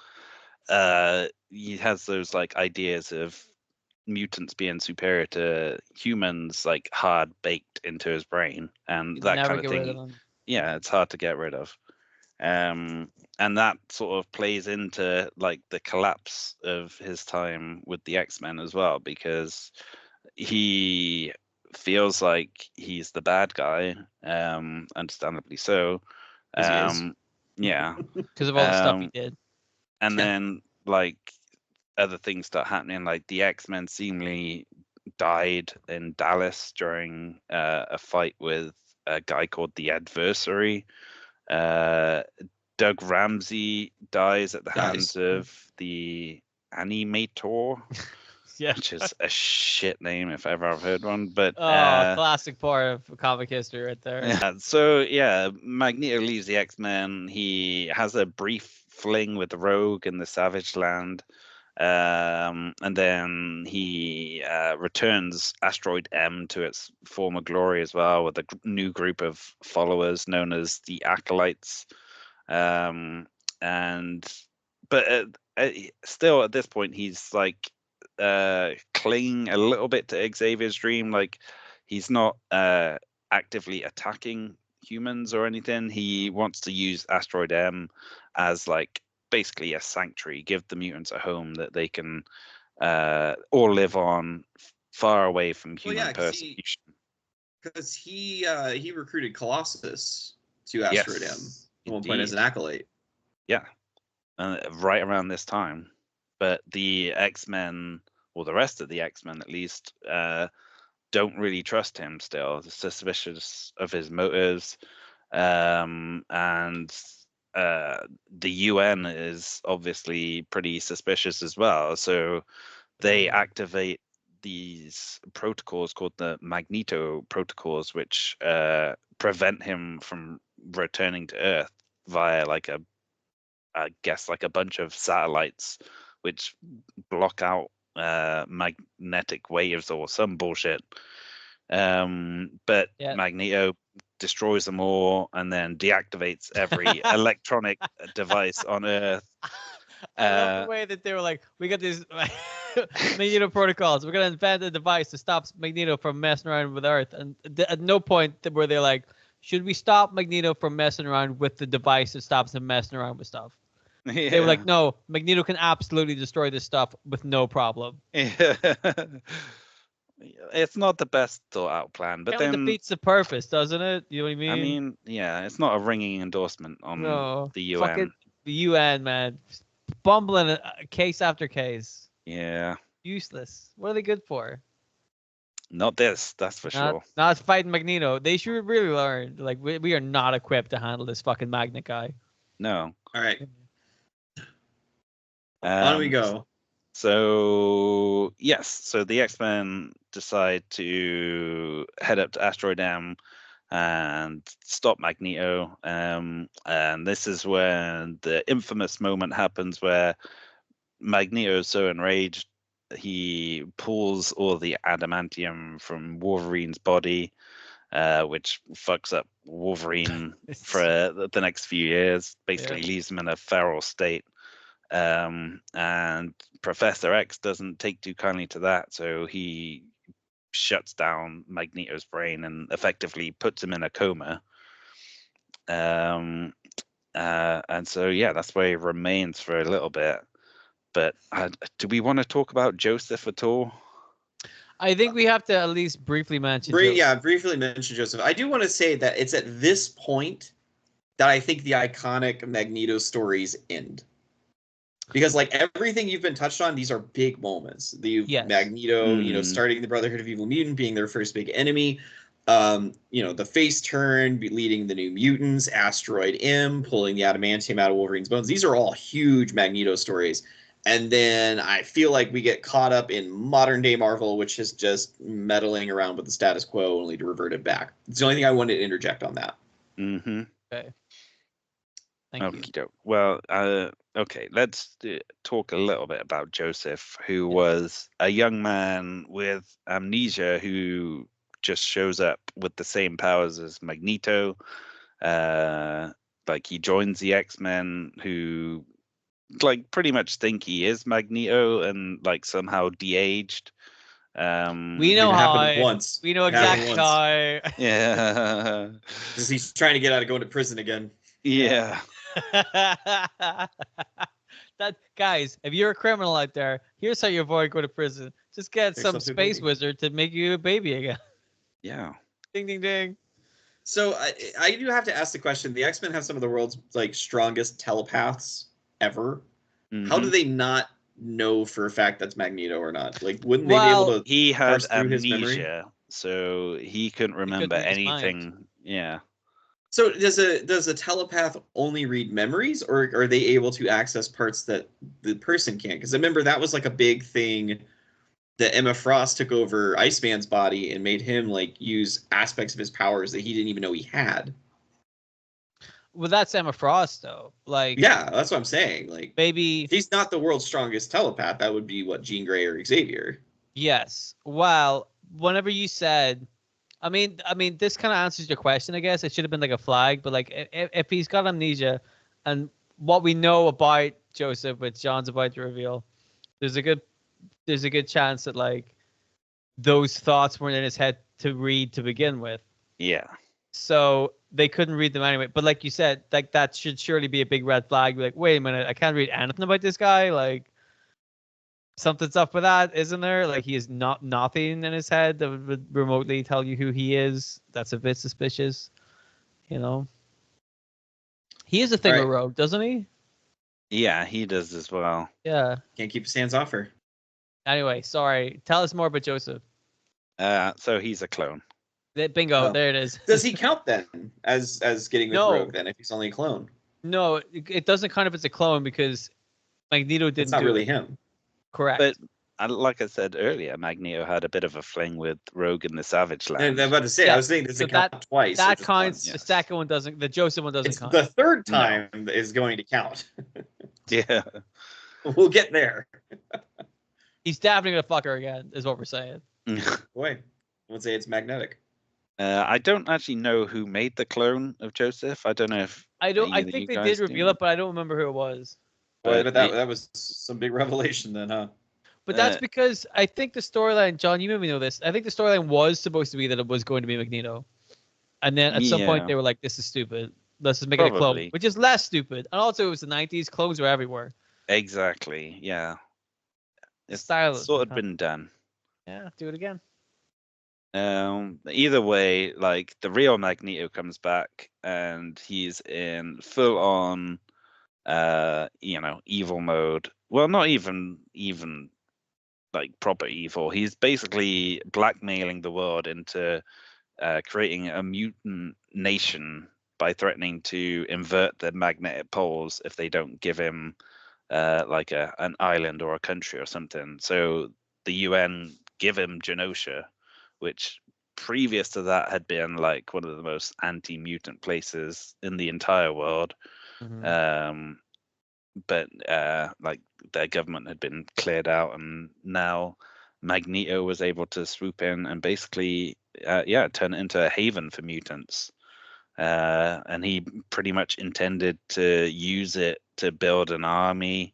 he has those like ideas of mutants being superior to humans like hard baked into his brain, and that kind of thing. Yeah, it's hard to get rid of. And that sort of plays into like the collapse of his time with the X-Men as well, because he feels like he's the bad guy, understandably so. Yeah, because of all the stuff he did. And then like other things start happening, like the X-Men seemingly died in Dallas during a fight with a guy called the Adversary. Doug Ramsey dies at the hands of the Animator. Yeah, which is a shit name if ever I've heard one. But classic part of comic history right there. Yeah, so yeah, Magneto leaves the X-Men. He has a brief fling with Rogue in the Savage Land, and then he returns Asteroid M to its former glory as well, with a new group of followers known as the Acolytes. But still at this point he's like clinging a little bit to Xavier's dream. Like he's not actively attacking humans or anything. He wants to use Asteroid M as like basically a sanctuary, give the mutants a home that they can all live on, far away from human persecution. Because he recruited Colossus to Asteroid M at one point as an acolyte. Yeah, right around this time. But the X-Men, or the rest of the X-Men at least, don't really trust him still. They're suspicious of his motives. And the UN is obviously pretty suspicious as well. So they activate these protocols called the Magneto protocols, which prevent him from returning to Earth via like a bunch of satellites which block out magnetic waves or some bullshit. But Magneto destroys them all and then deactivates every electronic device on Earth. I love the way that they were like, we got these Magneto protocols. We're going to invent a device to stop Magneto from messing around with Earth. And at no point were they like, should we stop Magneto from messing around with the device that stops him messing around with stuff? Yeah. They were like, no, Magneto can absolutely destroy this stuff with no problem. Yeah. It's not the best thought out plan, but then defeats the purpose, doesn't it? You know what I mean? I mean, yeah, it's not a ringing endorsement on the UN. Fucking the UN, man, bumbling case after case. Yeah. Useless. What are they good for? Not this, that's for sure. Not fighting Magneto. They should really learn. Like we are not equipped to handle this fucking magnet guy. No. All right. On we go. So yes, so the X-Men decide to head up to Asteroid M and stop Magneto. And this is when the infamous moment happens where Magneto is so enraged he pulls all the adamantium from Wolverine's body, which fucks up Wolverine for the next few years. Basically leaves him in a feral state. And Professor X doesn't take too kindly to that, so he shuts down Magneto's brain and effectively puts him in a coma. And so that's where he remains for a little bit. But do we want to talk about Joseph at all? I think we have to at least briefly mention briefly mention Joseph. I do want to say that it's at this point that I think the iconic Magneto stories end. Because like everything you've been touched on, these are big moments. The Yes. Magneto, starting the Brotherhood of Evil Mutant, being their first big enemy. The face turn, leading the New Mutants, Asteroid M, pulling the adamantium out of Wolverine's bones. These are all huge Magneto stories. And then I feel like we get caught up in modern day Marvel, which is just meddling around with the status quo only to revert it back. It's the only thing I wanted to interject on that. Mm-hmm. Okay. Thank you. Well, okay, let's talk a little bit about Joseph, who was a young man with amnesia who just shows up with the same powers as Magneto. Like he joins the X-Men, who like pretty much think he is Magneto and like somehow de-aged. We know how. Once. We know exactly how. Yeah. Because he's trying to get out of going to prison again. Yeah. That guys, if you're a criminal out there, here's how you avoid going to prison. Just get some space wizard to make you a baby again. Yeah. Ding ding ding. So I do have to ask the question: the X-Men have some of the world's like strongest telepaths ever. Mm-hmm. How do they not know for a fact that's Magneto or not? Like, wouldn't they be able to? He had amnesia, so he couldn't remember anything. Yeah. So does a telepath only read memories, or are they able to access parts that the person can't? Because I remember that was like a big thing that Emma Frost took over Iceman's body and made him like use aspects of his powers that he didn't even know he had. Well, that's Emma Frost, though. Like, yeah, that's what I'm saying. Like, maybe if he's not the world's strongest telepath, that would be what, Jean Grey or Xavier. Yes. Well, whenever you said. I mean, this kind of answers your question, I guess. It should have been like a flag, but like if he's got amnesia, and what we know about Joseph, which John's about to reveal, there's a good chance that like those thoughts weren't in his head to read to begin with. Yeah. So they couldn't read them anyway. But like you said, like that should surely be a big red flag. Like, wait a minute, I can't read anything about this guy. Like, something's up with that, isn't there? Like he is nothing in his head that would remotely tell you who he is. That's a bit suspicious, you know. He is a thing of rogue, doesn't he? Yeah, he does as well. Yeah. Can't keep his hands off her. Anyway, sorry. Tell us more about Joseph. So he's a clone. Bingo, there it is. Does he count then as getting with Rogue then if he's only a clone? No, it doesn't count if it's a clone because Magneto didn't. It's not really him. Correct. But like I said earlier, Magneto had a bit of a fling with Rogue in the Savage Land. And I'm about to say, I was thinking this count twice. That counts. The second one doesn't. The Joseph one doesn't count. The third time is going to count. Yeah. We'll get there. He's definitely going to fuck her again, is what we're saying. Boy, I would say it's magnetic. I don't actually know who made the clone of Joseph. I don't know if I think they did reveal it, but I don't remember who it was. But that was some big revelation then, huh? But that's because I think the storyline, John, you maybe know this. I think the storyline was supposed to be that it was going to be Magneto, and then at some point they were like, "This is stupid. Let's just make it a clone," which is less stupid. And also, it was the '90s; clones were everywhere. Exactly. Yeah. It's sort of been done. Yeah, do it again. Either way, like the real Magneto comes back and he's in full on evil mode. Well, not even like proper evil. He's basically blackmailing the world into creating a mutant nation by threatening to invert the magnetic poles if they don't give him like an island or a country or something. So the UN give him Genosha, which previous to that had been like one of the most anti-mutant places in the entire world. Mm-hmm. But like their government had been cleared out, and now Magneto was able to swoop in and basically turn it into a haven for mutants. And he pretty much intended to use it to build an army.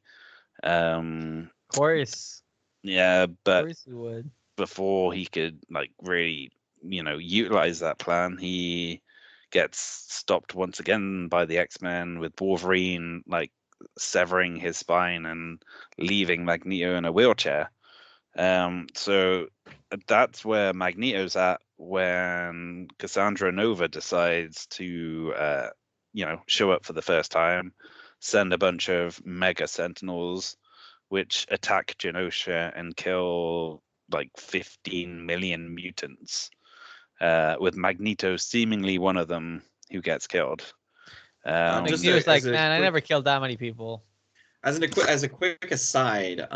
Of course. Yeah, but of course he would. Before he could like really, utilize that plan, he gets stopped once again by the X-Men with Wolverine like severing his spine and leaving Magneto in a wheelchair. So that's where Magneto's at when Cassandra Nova decides to show up for the first time. send a bunch of mega sentinels, which attack Genosha and kill like 15 million mutants, with Magneto seemingly one of them who gets killed. He was like, man, I never killed that many people. As a quick aside,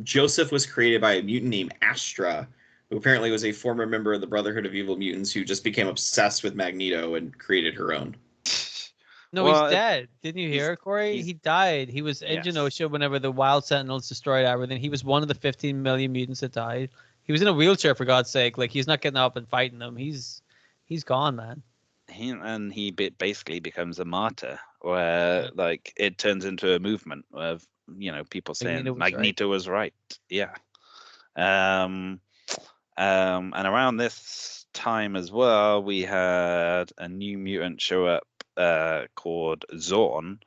Joseph was created by a mutant named Astra, who apparently was a former member of the Brotherhood of Evil Mutants who just became obsessed with Magneto and created her own. No, well, he's dead. Didn't you hear, Corey? He died. He was in Genosha whenever the Wild Sentinels destroyed everything. He was one of the 15 million mutants that died. He was in a wheelchair, for God's sake. Like, he's not getting up and fighting them. He's gone, man. He basically becomes a martyr, where like it turns into a movement of people saying Magneto was right. Yeah. And around this time as well, we had a new mutant show up called Zorn,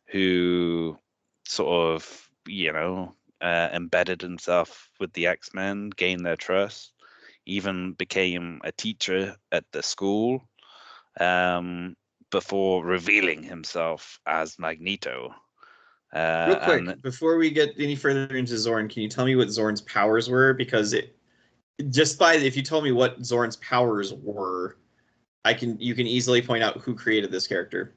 who sort of embedded himself with the X-Men, gained their trust, even became a teacher at the school, before revealing himself as Magneto. Real quick, before we get any further into Zorn, can you tell me what Zorn's powers were? Because if you told me what Zorn's powers were, you can easily point out who created this character.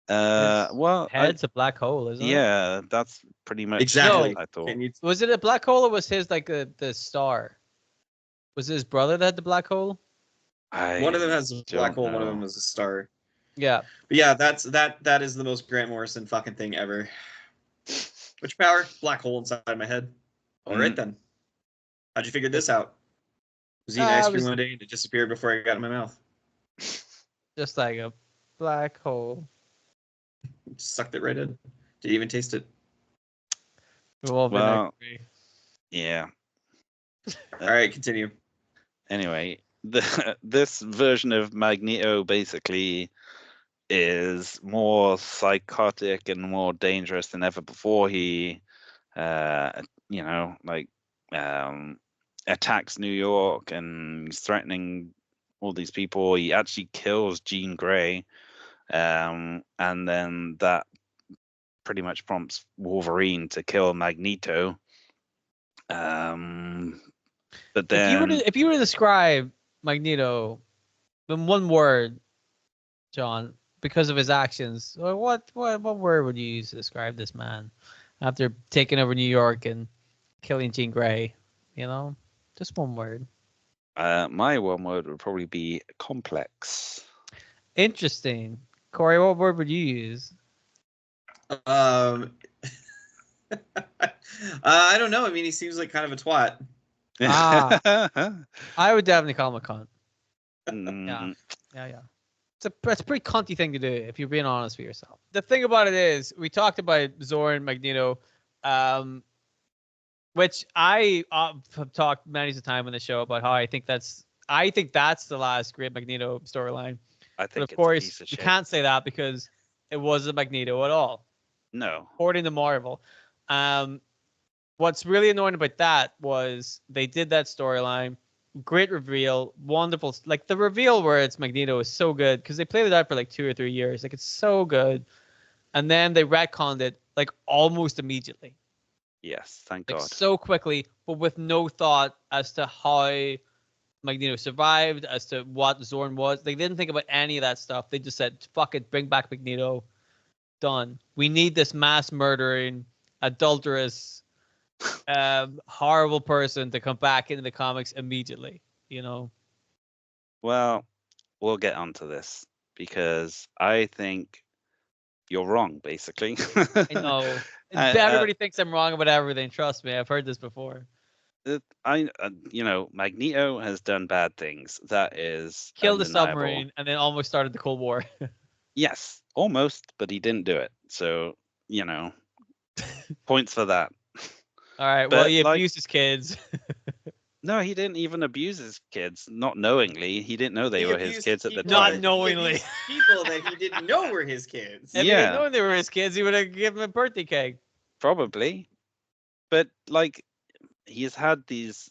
Head's a black hole, isn't it? Yeah, that's pretty much exactly. I thought. Was it a black hole, or was his like the star? Was it his brother that had the black hole? One of them has a black hole. One of them was a star. Yeah. But yeah, that is the most Grant Morrison fucking thing ever. Which power? Black hole inside my head. All right then. How'd you figure this out? Was eating ice cream one day and it disappeared before I got it in my mouth. Just like a black hole. Sucked it right in. Did you even taste it? Well, yeah. All right, continue. Anyway, this version of Magneto basically is more psychotic and more dangerous than ever before. He, attacks New York and he's threatening all these people. He actually kills Jean Grey, and then that pretty much prompts Wolverine to kill Magneto. But then, if you were to describe Magneto in one word, John, because of his actions, what word would you use to describe this man after taking over New York and killing Jean Grey? Just one word. My one word would probably be complex. Interesting. Corey, what word would you use? I don't know. I mean, he seems like kind of a twat. I would definitely call him a cunt. Yeah. It's a pretty cunty thing to do if you're being honest with yourself. The thing about it is, we talked about Zorn Magneto, which I have talked many a time on the show about how I think that's the last great Magneto storyline. I think, but of course, you can't say that because it wasn't Magneto at all. No. According to Marvel. What's really annoying about that was they did that storyline. Great reveal. Wonderful. Like, the reveal where it's Magneto is so good because they played it out for like 2 or 3 years. Like, it's so good. And then they retconned it like almost immediately. Yes, thank God. So quickly, but with no thought as to how Magneto survived, as to what Zorn was. They didn't think about any of that stuff. They just said, fuck it, bring back Magneto. Done. We need this mass murdering, adulterous, horrible person to come back into the comics immediately, Well, we'll get onto this because I think you're wrong, basically. I know. Everybody thinks I'm wrong about everything. Trust me, I've heard this before. Magneto has done bad things. That is killed undeniable. a submarine and then almost started the Cold War. Yes, almost, but he didn't do it. So, points for that. All right. Well, he abused his kids. No, he didn't even abuse his kids. Not knowingly. He didn't know they were his kids at the time. Not knowingly. People that he didn't know were his kids. If he didn't know they were his kids, he would have given him a birthday cake. Probably. But, he's had these,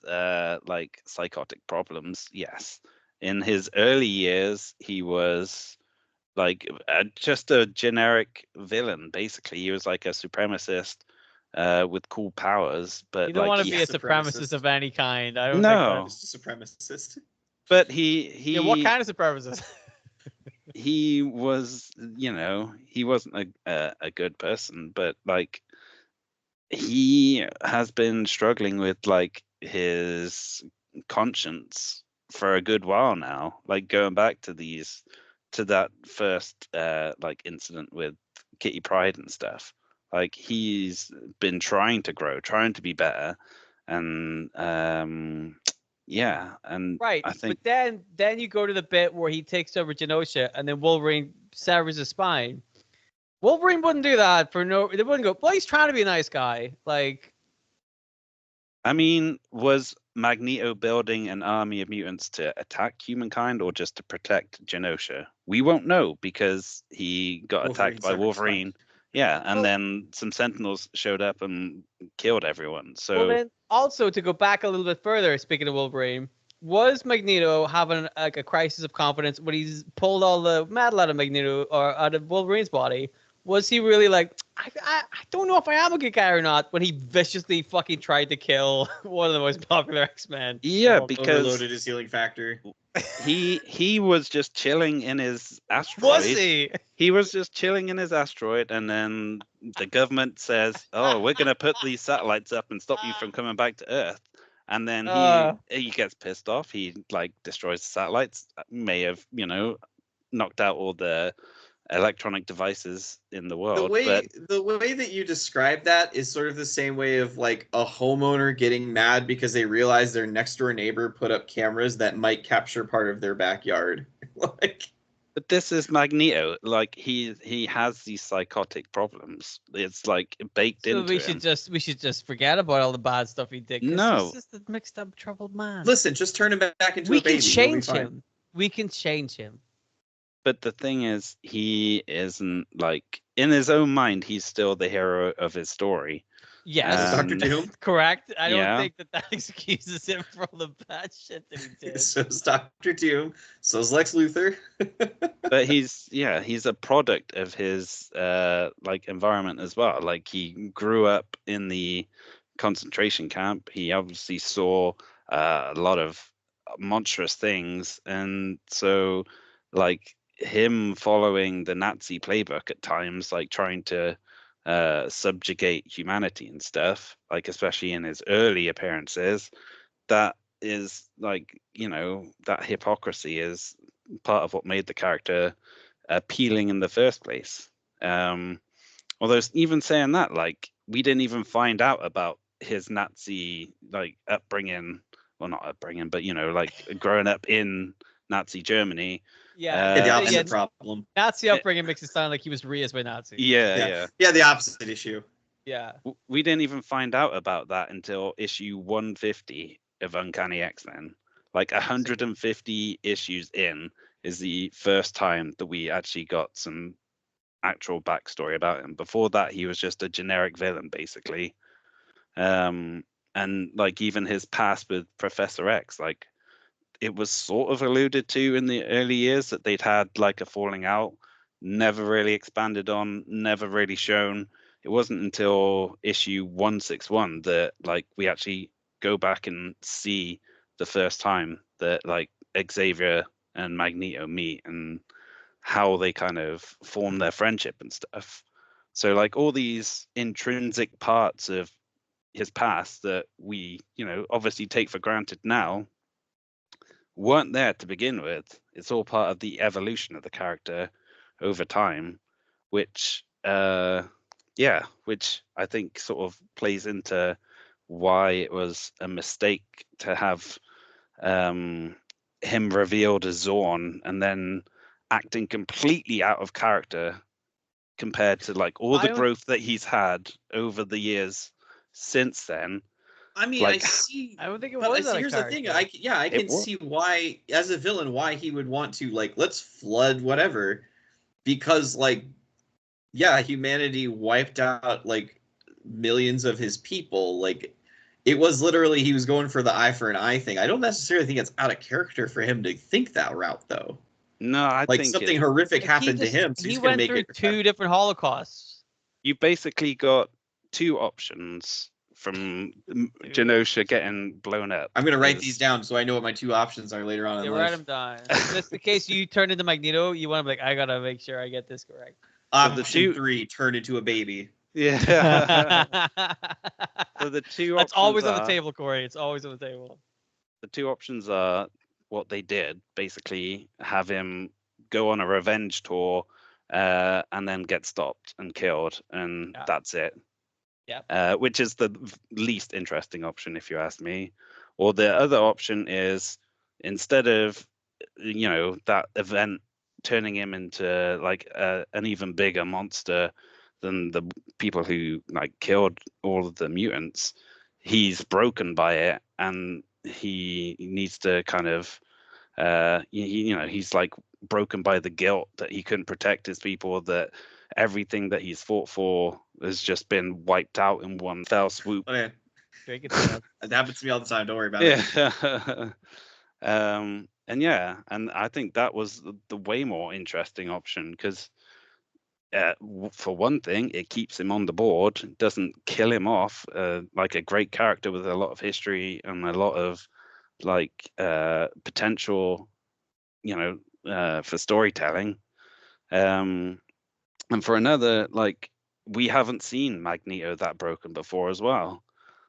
psychotic problems, yes. In his early years, he was like just a generic villain. Basically, he was like a supremacist with cool powers, but you don't like want to be a supremacist of any kind. I don't think no, just a supremacist. but he yeah, what kind of supremacist? he was, you know, he wasn't a good person, but like he has been struggling with like his conscience for a good while now, like going back to that first like incident with Kitty Pryde and stuff. Like he's been trying to grow, trying to be better, and yeah, and Right, I think but then you go to the bit where he takes over Genosha, and then Wolverine severs his spine. Wolverine wouldn't do that for no. They wouldn't go. Well, he's trying to be a nice guy. Like, I mean, was Magneto building an army of mutants to attack humankind or just to protect Genosha? We won't know because he got attacked by Wolverine. Yeah, and then some Sentinels showed up and killed everyone. So well, then also to go back a little bit further, speaking of Wolverine, was Magneto having like a crisis of confidence when he's pulled all the metal out of Magneto or out of Wolverine's body? Was he really like, I don't know if I am a good guy or not, when he viciously fucking tried to kill one of the most popular X-Men? Yeah, because overloaded his healing factor. He was just chilling in his asteroid. Was he? He was just chilling in his asteroid, and then the government says, "Oh, we're going to put these satellites up and stop you from coming back to Earth." And then he gets pissed off. He like destroys the satellites. May have, you know, knocked out all the electronic devices in the world. The way that you describe that is sort of the same way of like a homeowner getting mad because they realize their next door neighbor put up cameras that might capture part of their backyard. Like, but this is Magneto. Like he has these psychotic problems. It's like baked into him. We should just forget about all the bad stuff he did. No, he's just a mixed up, troubled man. Listen, just turn him back into a baby. We can change him. We can change him. But the thing is, he isn't like in his own mind. He's still the hero of his story. Yes, Dr. Doom. Correct. I don't think that excuses him for all the bad shit that he did. So is Dr. Doom. So is Lex Luthor. But he's a product of his like environment as well. Like he grew up in the concentration camp. He obviously saw a lot of monstrous things, and so like him following the Nazi playbook at times, like trying to subjugate humanity and stuff, like especially in his early appearances, that is like, you know, that hypocrisy is part of what made the character appealing in the first place. Although even saying that, like we didn't even find out about his Nazi like upbringing, well not upbringing, but you know, like growing up in Nazi Germany. Yeah, the opposite problem. Nazi upbringing makes it sound like he was raised by Nazis. Yeah, the opposite issue. Yeah. We didn't even find out about that until issue 150 of Uncanny X-Men. Like 150 issues in is the first time that we actually got some actual backstory about him. Before that, he was just a generic villain, basically. And like even his past with Professor X, like it was sort of alluded to in the early years that they'd had like a falling out, never really expanded on, never really shown. It wasn't until issue 161 that like we actually go back and see the first time that like Xavier and Magneto meet and how they kind of form their friendship and stuff. So like all these intrinsic parts of his past that we, you know, obviously take for granted now weren't there to begin with. It's all part of the evolution of the character over time, which which I think sort of plays into why it was a mistake to have him revealed as Zorn and then acting completely out of character compared to like all the growth that he's had over the years since then. I mean, like, I see. I don't think it was. Here's the thing. I can see why, as a villain, why he would want to like let's flood whatever, because like, yeah, humanity wiped out like millions of his people. Like, it was literally he was going for the eye for an eye thing. I don't necessarily think it's out of character for him to think that route, though. No, I like think something horrific happened to him. So he he's gonna went make through it 2 different Holocausts. you basically got 2 options from Genosha getting blown up. I'm gonna write these down so I know what my 2 options are later on in life. Write them down. Just in case you turn into Magneto, you want to be like, I gotta make sure I get this correct. Option 3, turn into a baby. Yeah. So the 2 options That's always on the table, Corey. It's always on the table. The 2 options are what they did, basically have him go on a revenge tour and then get stopped and killed, and that's it. Yeah. Which is the least interesting option, if you ask me. Or the other option is, instead of that event turning him into like an even bigger monster than the people who like killed all of the mutants, he's broken by it, and he needs to kind of he's like broken by the guilt that he couldn't protect his people, that everything that he's fought for has just been wiped out in one fell swoop. Okay. That happens to me all the time. Don't worry about it. And I think that was the way more interesting option, because for one thing, it keeps him on the board, doesn't kill him off, like a great character with a lot of history and a lot of like potential, for storytelling. And for another, like, we haven't seen Magneto that broken before as well.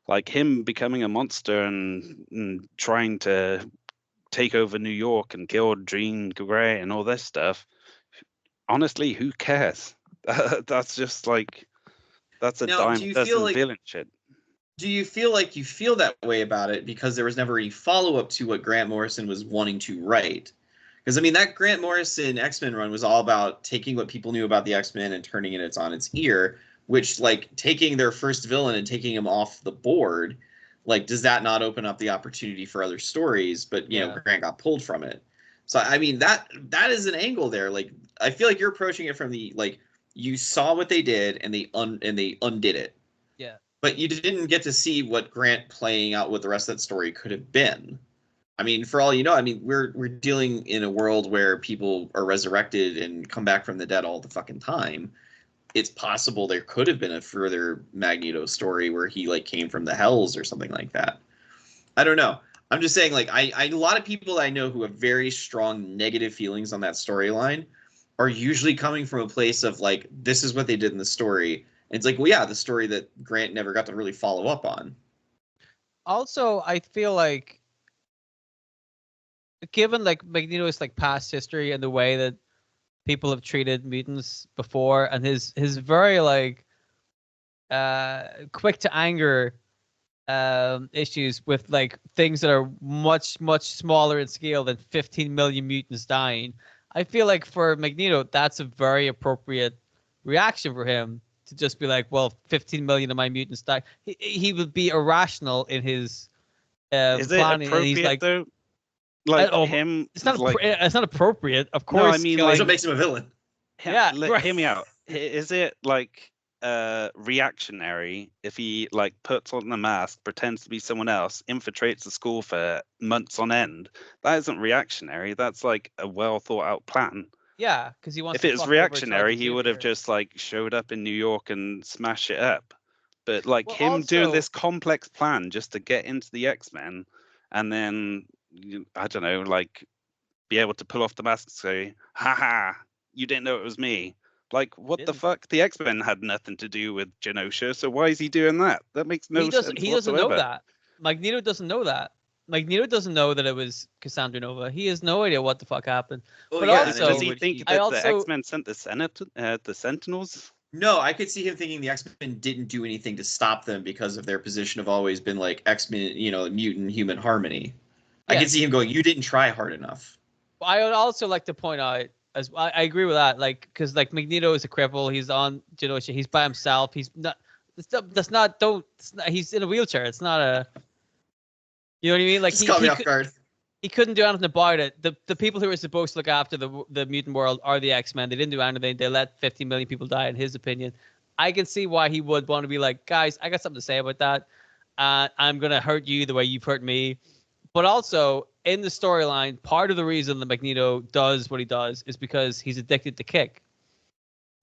Like him becoming a monster and trying to take over New York and kill Jean Grey and all this stuff. Honestly, who cares? That's just like, that's a dime dozen villain shit. Do you feel like you feel that way about it because there was never any follow-up to what Grant Morrison was wanting to write? Because, I mean, that Grant Morrison X-Men run was all about taking what people knew about the X-Men and turning it on its ear, which, like, taking their first villain and taking him off the board, like, does that not open up the opportunity for other stories? But, you know, Grant got pulled from it. So, I mean, that is an angle there. Like, I feel like you're approaching it from the, like, you saw what they did and they undid it. Yeah. But you didn't get to see what Grant playing out what the rest of that story could have been. I mean, for all you know, I mean, we're dealing in a world where people are resurrected and come back from the dead all the fucking time. It's possible there could have been a further Magneto story where he like came from the hells or something like that. I don't know. I'm just saying, like, I a lot of people I know who have very strong negative feelings on that storyline are usually coming from a place of like, this is what they did in the story. And it's like, well, yeah, the story that Grant never got to really follow up on. Also, I feel like, given like Magneto's like past history and the way that people have treated mutants before, and his very like quick to anger issues with like things that are much smaller in scale than 15 million mutants dying, I feel like for Magneto that's a very appropriate reaction for him to just be like, well, 15 million of my mutants die. He would be irrational in his is planning. It appropriate, and he's like, though? Like him, it's not. Like, it's not appropriate, of course. No, I mean, like, what makes him a villain? Hear me out. Is it like reactionary if he like puts on the mask, pretends to be someone else, infiltrates the school for months on end? That isn't reactionary. That's like a well thought out plan. Yeah, because he wants. If it was reactionary, he would have just like showed up in New York and smashed it up. But like him doing this complex plan just to get into the X-Men, and then I don't know, like be able to pull off the mask and say, "Ha, you didn't know it was me." Like, what the fuck? The X-Men had nothing to do with Genosha, so why is he doing that? That makes no sense. He doesn't know that. Magneto doesn't know that. Magneto doesn't know that it was Cassandra Nova. He has no idea what the fuck happened. Well, but yeah, also, does he think that the X-Men sent the Sentinels? No, I could see him thinking the X-Men didn't do anything to stop them because of their position of always been like X-Men, you know, mutant human harmony. I could see him going, you didn't try hard enough. I would also like to point out, as I agree with that, like, because like Magneto is a cripple. He's on Genosha. He's by himself. He's not. He's in a wheelchair. It's not a. You know what I mean? Like, just caught me off guard. He couldn't do anything about it. The people who were supposed to look after the mutant world are the X-Men. They didn't do anything. They let 50 million people die, in his opinion. I can see why he would want to be like, guys, I got something to say about that. I'm gonna hurt you the way you've hurt me. But also, in the storyline, part of the reason that Magneto does what he does is because he's addicted to kick.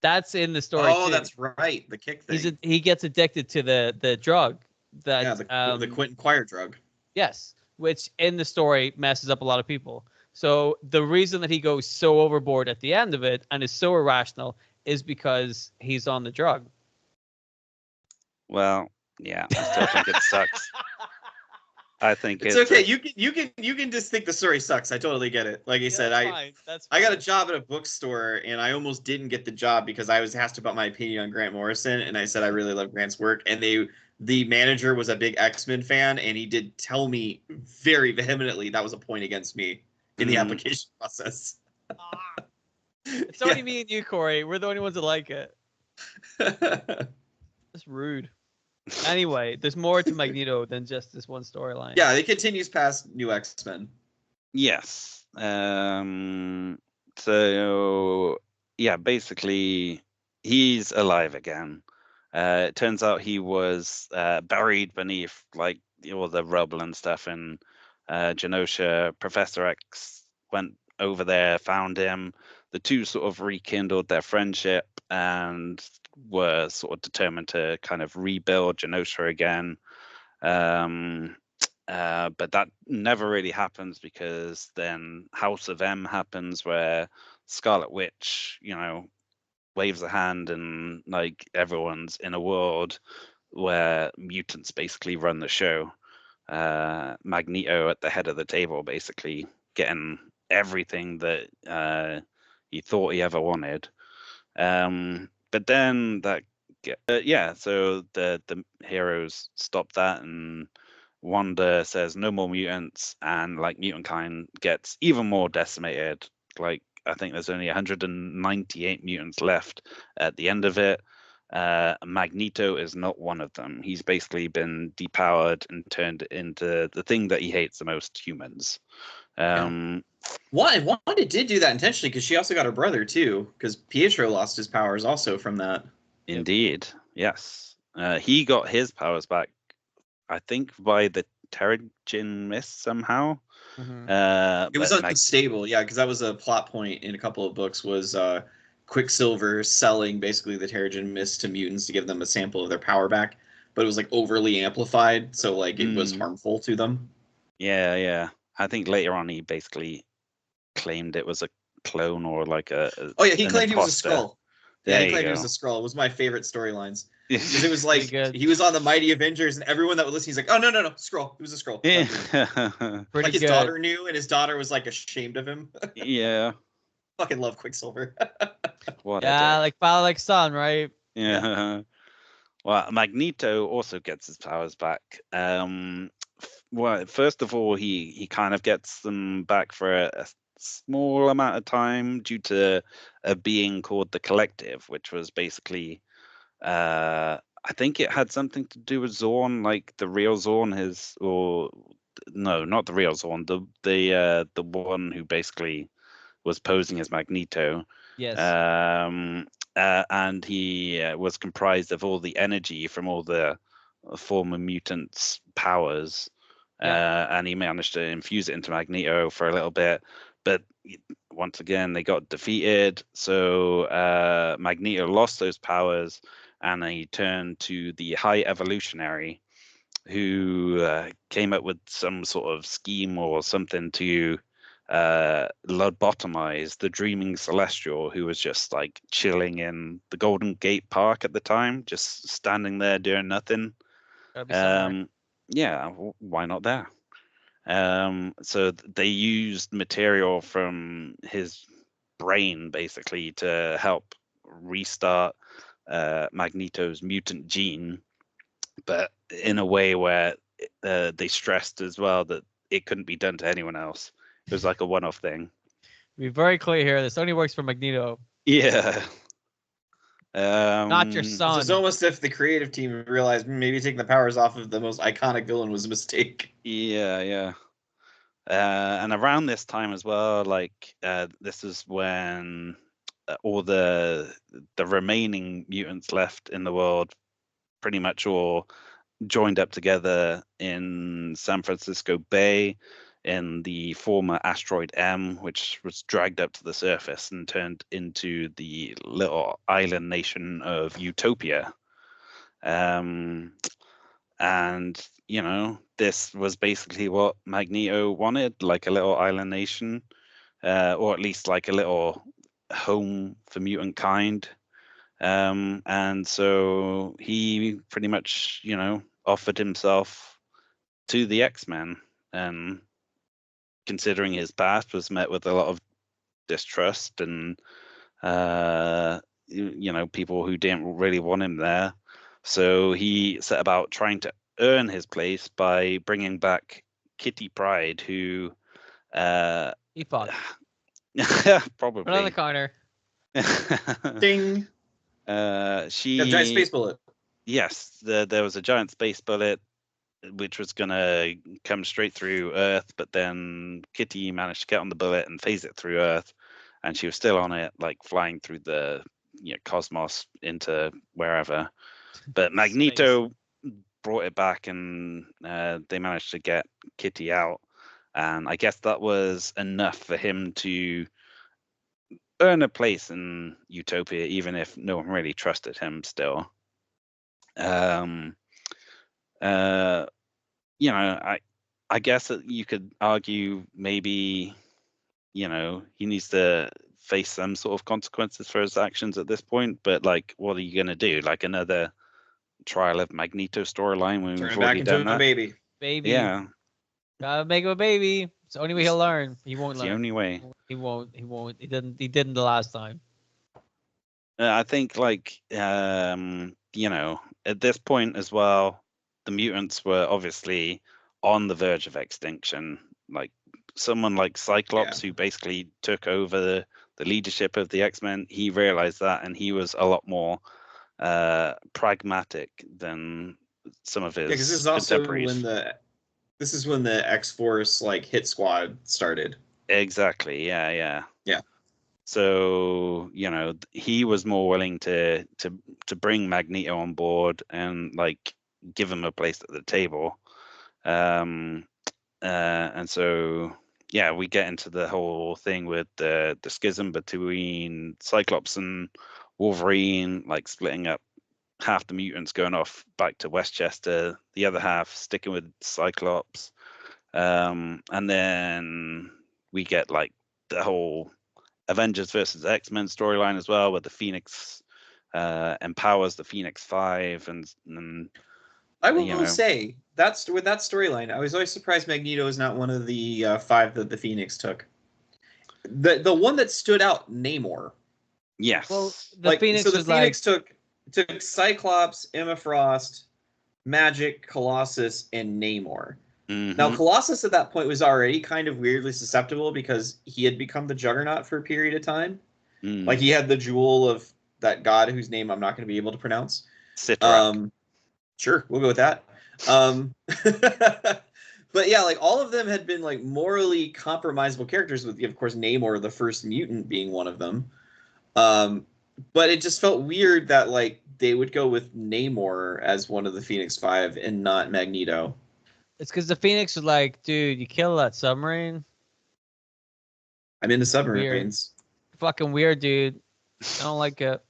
That's in the story too. Oh, that's right. The kick thing. He gets addicted to the drug that the Quentin Quire drug. Yes, which in the story messes up a lot of people. So the reason that he goes so overboard at the end of it and is so irrational is because he's on the drug. Well, yeah, I still think it sucks. I think it's okay. You can just think the story sucks. I totally get it. Like I said, that's I got a job at a bookstore and I almost didn't get the job because I was asked about my opinion on Grant Morrison, and I said I really love Grant's work. And the manager was a big X-Men fan, and he did tell me very vehemently that was a point against me in the application process. It's only me and you, Corey. We're the only ones that like it. That's rude. Anyway, there's more to Magneto than just this one storyline. Yeah, it continues past New X-Men. Yes. So yeah, basically he's alive again. It turns out he was buried beneath like all the rubble and stuff in Genosha. Professor X went over there, found him. The two sort of rekindled their friendship and were sort of determined to kind of rebuild Genosha again. But that never really happens because then House of M happens, where Scarlet Witch, waves a hand and like everyone's in a world where mutants basically run the show. Magneto at the head of the table, basically getting everything that he thought he ever wanted. But then so the heroes stop that, and Wanda says no more mutants, and like mutant kind gets even more decimated. Like I think there's only 198 mutants left at the end of it. Magneto is not one of them. He's basically been depowered and turned into the thing that he hates the most, humans. Wanda did do that intentionally because she also got her brother too, because Pietro lost his powers also from that. Indeed, yes. He got his powers back, I think, by the Terrigen Mist somehow. It was unstable, because that was a plot point in a couple of books, was Quicksilver selling basically the Terrigen Mist to mutants to give them a sample of their power back, but it was like overly amplified, so like it was harmful to them. Yeah. I think later on he basically claimed it was a clone or like he claimed he was a Skrull. Yeah, he claimed he was a Skrull. It was my favorite storylines. Because it was like he was on the Mighty Avengers, and everyone that would listen, he's like, "Oh no, Skrull! He was a Skrull." Yeah. Like his daughter knew, and his daughter was like ashamed of him. Yeah. Fucking love Quicksilver. Like father, like son, right? Yeah. Well, Magneto also gets his powers back. Well, first of all, he kind of gets them back for a small amount of time due to a being called the Collective, which was basically, I think it had something to do with Zorn, like the real Zorn, no, not the real Zorn, the one who basically was posing as Magneto. Yes. And he was comprised of all the energy from all the former mutants' powers. And he managed to infuse it into Magneto for a little bit. But once again, they got defeated. So Magneto lost those powers, and he turned to the High Evolutionary, who came up with some sort of scheme or something to lobotomize the Dreaming Celestial, who was just like chilling in the Golden Gate Park at the time, just standing there doing nothing. Yeah, why not there? So they used material from his brain basically to help restart Magneto's mutant gene, but in a way where they stressed as well that it couldn't be done to anyone else. It was like a one-off thing. Be very clear here. This only works for Magneto. Yeah. Not your son. It's almost if the creative team realized maybe taking the powers off of the most iconic villain was a mistake. Yeah. And around this time as well, like this is when all the remaining mutants left in the world pretty much all joined up together in San Francisco Bay in the former asteroid M, which was dragged up to the surface and turned into the little island nation of Utopia. And, this was basically what Magneto wanted, like a little island nation, or at least like a little home for mutant kind. And so he pretty much, offered himself to the X-Men, and considering his past, was met with a lot of distrust and people who didn't really want him there. So he set about trying to earn his place by bringing back Kitty Pryde, who He fucked. probably Right on the corner. Ding. She A giant space bullet. Yes, there was a giant space bullet which was gonna come straight through Earth, but then Kitty managed to get on the bullet and phase it through Earth, and she was still on it, like flying through the cosmos into wherever. But Magneto brought it back, and they managed to get Kitty out, and I guess that was enough for him to earn a place in Utopia, even if no one really trusted him still. I guess that you could argue maybe, he needs to face some sort of consequences for his actions at this point. But like, what are you gonna do? Like another trial of Magneto storyline when we've already done that? Baby. Yeah. Gotta make him a baby. It's the only way he'll learn. He won't learn. The only way. He won't. He didn't the last time. I think at this point as well, the mutants were obviously on the verge of extinction. Like someone like Cyclops, who basically took over the leadership of the X-Men, he realized that, and he was a lot more pragmatic than some of his because this is also contemporaries. This is when the X-Force hit squad started. Exactly. Yeah. Yeah. So he was more willing to bring Magneto on board and give him a place at the table, and so we get into the whole thing with the schism between Cyclops and Wolverine, splitting up, half the mutants going off back to Westchester, the other half sticking with Cyclops, and then we get the whole Avengers versus X-Men storyline as well, where the Phoenix empowers the Phoenix Five, and I will say that's with that storyline. I was always surprised Magneto is not one of the 5 that the Phoenix took. The one that stood out, Namor. Yes. Well, the Phoenix took Cyclops, Emma Frost, Magic, Colossus, and Namor. Mm-hmm. Now, Colossus at that point was already kind of weirdly susceptible because he had become the Juggernaut for a period of time. Mm. He had the jewel of that god whose name I'm not going to be able to pronounce. Sitrak. Sure, we'll go with that. But yeah, all of them had been morally compromisable characters, with of course Namor, the first mutant, being one of them. But it just felt weird that they would go with Namor as one of the Phoenix Five and not Magneto. It's because the Phoenix was like, dude, you kill that submarine. I'm into submarines. Weird. Fucking weird, dude. I don't like it.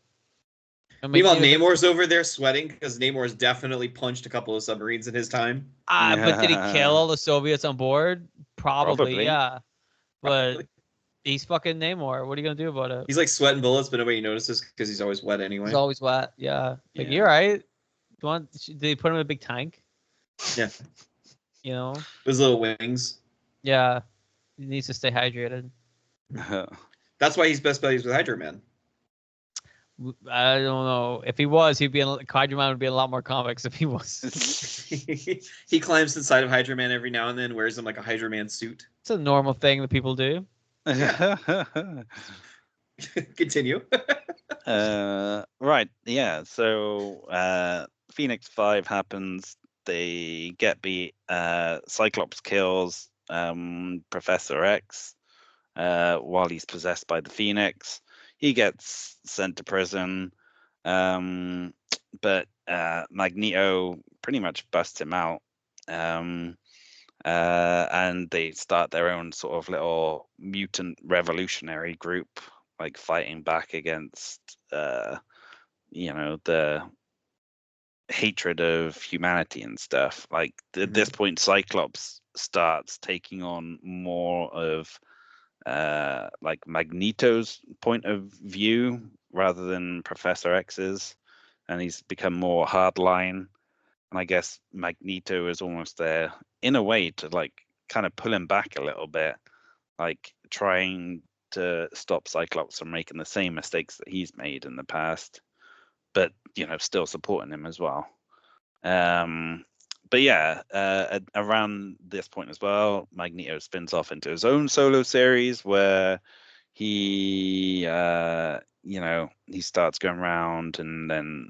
Meanwhile, Namor's over there sweating because Namor's definitely punched a couple of submarines in his time. But did he kill all the Soviets on board? Probably. Yeah. But he's fucking Namor. What are you gonna do about it? He's sweating bullets, but nobody notices because he's always wet anyway. He's always wet. Yeah. You're right. Did they put him in a big tank? Yeah. His little wings. Yeah. He needs to stay hydrated. That's why he's best buddies with Hydro Man. I don't know. If he was, Hydro Man would be in a lot more comics if he was. He climbs inside of Hydro Man every now and then, wears him like a Hydro Man suit. It's a normal thing that people do. Continue. Right. Yeah. So Phoenix 5 happens. They get beat. Cyclops kills Professor X while he's possessed by the Phoenix. He gets sent to prison, but Magneto pretty much busts him out. And and they start their own sort of little mutant revolutionary group, like fighting back against, the hatred of humanity and stuff. Like at this point, Cyclops starts taking on more of like Magneto's point of view rather than Professor X's, and he's become more hardline. And I guess Magneto is almost there in a way to like kind of pull him back a little bit, like trying to stop Cyclops from making the same mistakes that he's made in the past, but still supporting him as well. But yeah, around this point as well, Magneto spins off into his own solo series where he, he starts going around, and then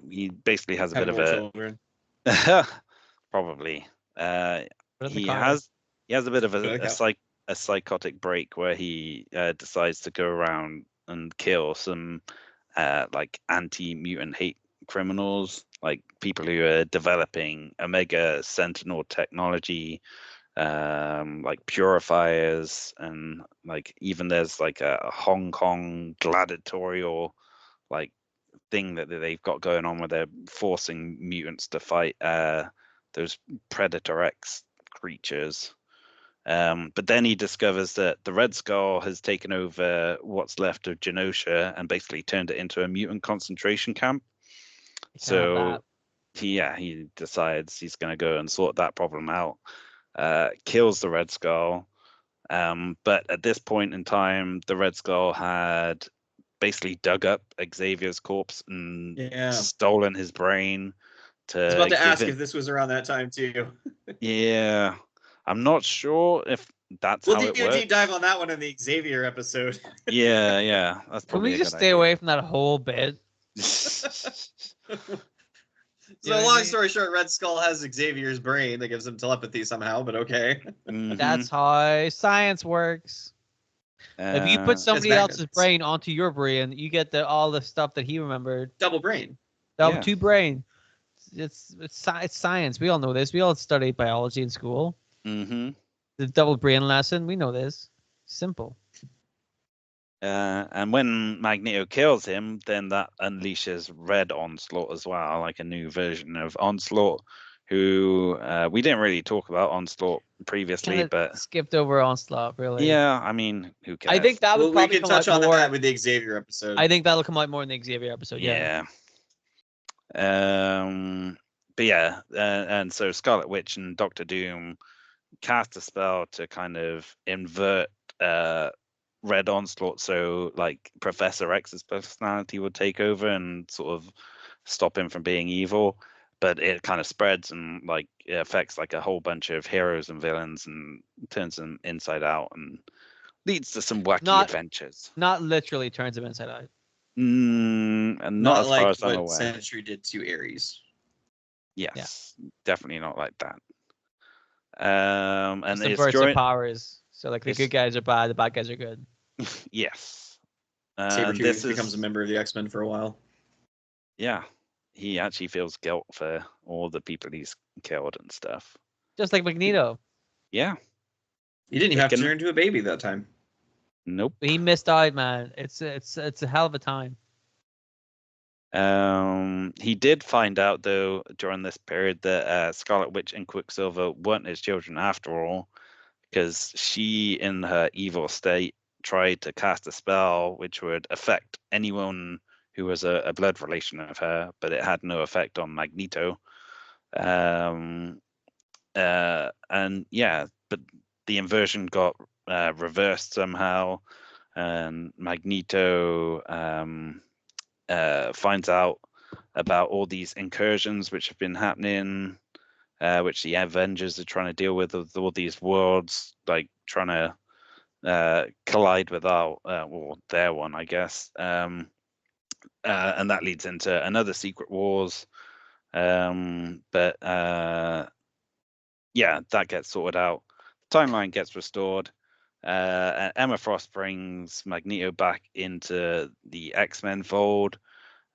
he basically has a bit of a probably he has a bit of a psychotic break where he decides to go around and kill some like anti-mutant hate criminals, like people who are developing Omega Sentinel technology, like purifiers, and like even there's like a Hong Kong gladiatorial like thing that they've got going on where they're forcing mutants to fight those Predator X creatures. But then he discovers that the Red Skull has taken over what's left of Genosha and basically turned it into a mutant concentration camp. So he decides he's going to go and sort that problem out, kills the Red Skull. But at this point in time, the Red Skull had basically dug up Xavier's corpse and stolen his brain. I was about to ask if this was around that time too. Yeah. I'm not sure if that's how it works. We'll do a deep dive on that one in the Xavier episode. Yeah. That's probably Can we just stay away from that whole bit? So long story short, Red Skull has Xavier's brain that gives him telepathy somehow, but okay. That's how science works. If you put somebody else's brain onto your brain, you get all the stuff that he remembered. Double brain. Two brain. It's science. We all know this. We all studied biology in school. Mm-hmm. The double brain lesson. We know this. Simple. And when Magneto kills him, then that unleashes Red Onslaught as well, like a new version of Onslaught, who we didn't really talk about Onslaught previously, but skipped over Onslaught, really. Yeah, I mean, who cares? I think that would probably we could touch on that with the Xavier episode. I think that'll come out more in the Xavier episode. Yeah. But yeah, and so Scarlet Witch and Doctor Doom cast a spell to kind of invert Red Onslaught, so like Professor X's personality would take over and sort of stop him from being evil. But it kind of spreads and like it affects like a whole bunch of heroes and villains and turns them inside out and leads to some wacky adventures. Not literally turns them inside out. And not as like far as I'm aware. Sentry did to Ares. Yes, definitely not like that. And the burst of powers. So like the good guys are bad, the bad guys are good. Yes. Sabretooth becomes a member of the X-Men for a while. Yeah. He actually feels guilt for all the people he's killed and stuff. Just like Magneto. Yeah. He didn't even have to turn into a baby that time. Nope. He missed out, man. It's a hell of a time. He did find out though during this period that Scarlet Witch and Quicksilver weren't his children after all, because she, in her evil state, tried to cast a spell which would affect anyone who was a blood relation of her, but it had no effect on Magneto. And yeah, but the inversion got reversed somehow, and Magneto finds out about all these incursions which have been happening, which the Avengers are trying to deal with all these worlds, like trying to collide with their one, I guess. And that leads into another Secret Wars. But yeah, that gets sorted out. The timeline gets restored. And Emma Frost brings Magneto back into the X-Men fold,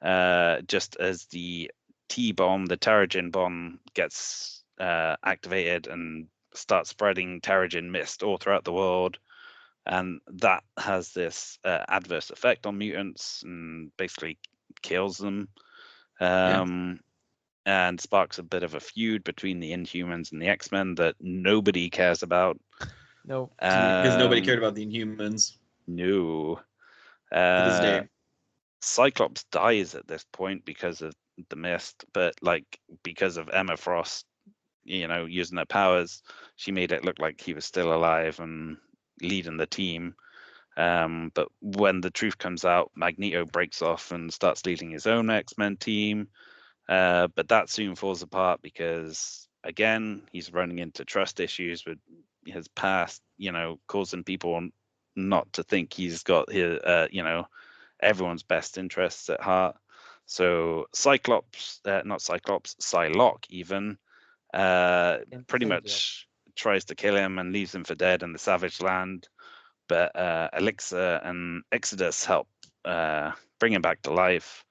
just as the T-bomb, the Terrigen bomb, gets activated and start spreading Terrigen mist all throughout the world. And that has this adverse effect on mutants and basically kills them. And sparks a bit of a feud between the Inhumans and the X-Men that nobody cares about. No. Because nobody cared about the Inhumans. No. To this day. Cyclops dies at this point because of the mist, but like because of Emma Frost, using her powers, she made it look like he was still alive and leading the team. But when the truth comes out, Magneto breaks off and starts leading his own X-Men team. But that soon falls apart because, again, he's running into trust issues with his past, causing people not to think he's got his, everyone's best interests at heart. So Psylocke even, pretty much tries to kill him and leaves him for dead in the Savage Land. But Elixir and Exodus help bring him back to life.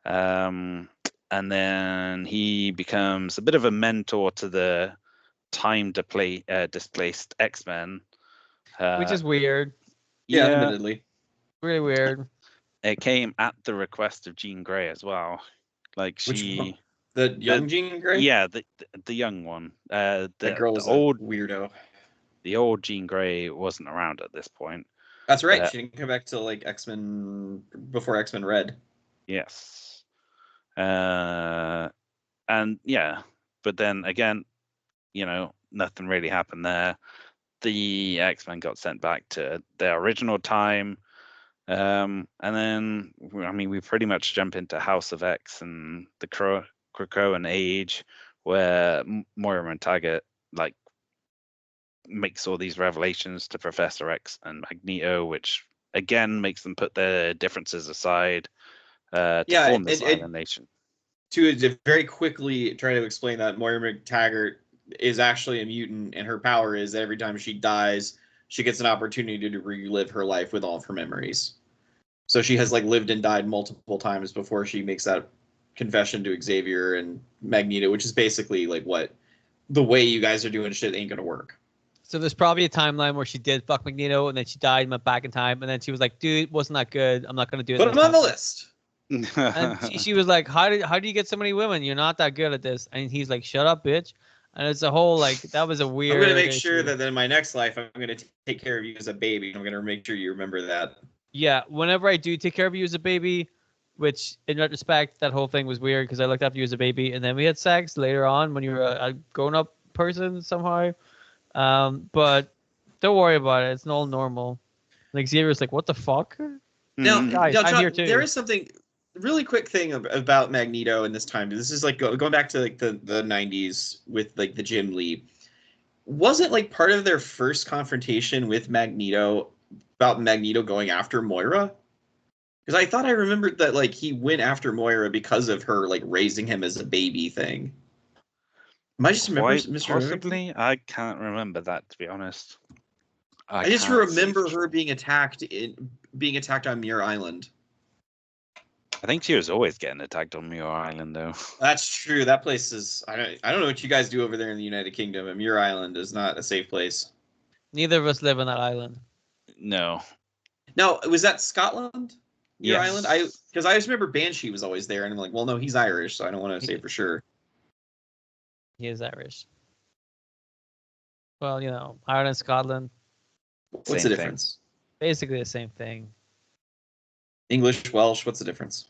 And then he becomes a bit of a mentor to the displaced X-Men. Which is weird. Yeah, admittedly. Really weird. It came at the request of Jean Grey as well. Like the young Jean Grey? Yeah, the young one. That girl's old weirdo. The old Jean Grey wasn't around at this point. That's right. She didn't come back till like X-Men before X-Men Red. Yes. And yeah, but then again, nothing really happened there. The X-Men got sent back to their original time. And then, we pretty much jump into House of X and the Krakoan age, where Moira McTaggart makes all these revelations to Professor X and Magneto, which again makes them put their differences aside to form this island nation. To very quickly try to explain that, Moira McTaggart is actually a mutant, and her power is that every time she dies, she gets an opportunity to relive her life with all of her memories. So she has lived and died multiple times before she makes that confession to Xavier and Magneto, which is basically what the way you guys are doing shit ain't gonna work. So there's probably a timeline where she did fuck Magneto, and then she died and went back in time, and then she was like, "Dude, wasn't that good? I'm not gonna do it." Put him on the list. And she was like, "How do you get so many women? You're not that good at this." And he's like, "Shut up, bitch." And it's a whole that was a weird. I'm gonna make sure that in my next life, I'm gonna take care of you as a baby. I'm gonna make sure you remember that. Yeah, whenever I do take care of you as a baby, which in retrospect, that whole thing was weird because I looked after you as a baby, and then we had sex later on when you were a grown-up person somehow. But don't worry about it; it's all normal. Xavier's like, "What the fuck?" Now, guys, John, I'm here too. There is something really quick thing about Magneto in this time. This is going back to the 90s with the Jim Lee. Wasn't part of their first confrontation with Magneto about Magneto going after Moira? Because I thought I remembered that he went after Moira because of her raising him as a baby thing. Am I just possibly? I can't remember that, to be honest. I just remember her being attacked on Muir Island. I think she was always getting attacked on Muir Island, though. That's true. That place is... I don't know what you guys do over there in the United Kingdom, but Muir Island is not a safe place. Neither of us live on that island. No. Now, was that Scotland? Muir Yes. Island? Because I just remember Banshee was always there, and I'm like, well, no, he's Irish, so I don't want to say for sure. He is Irish. Well, Ireland, Scotland. What's the difference? Basically the same thing. English, Welsh, what's the difference?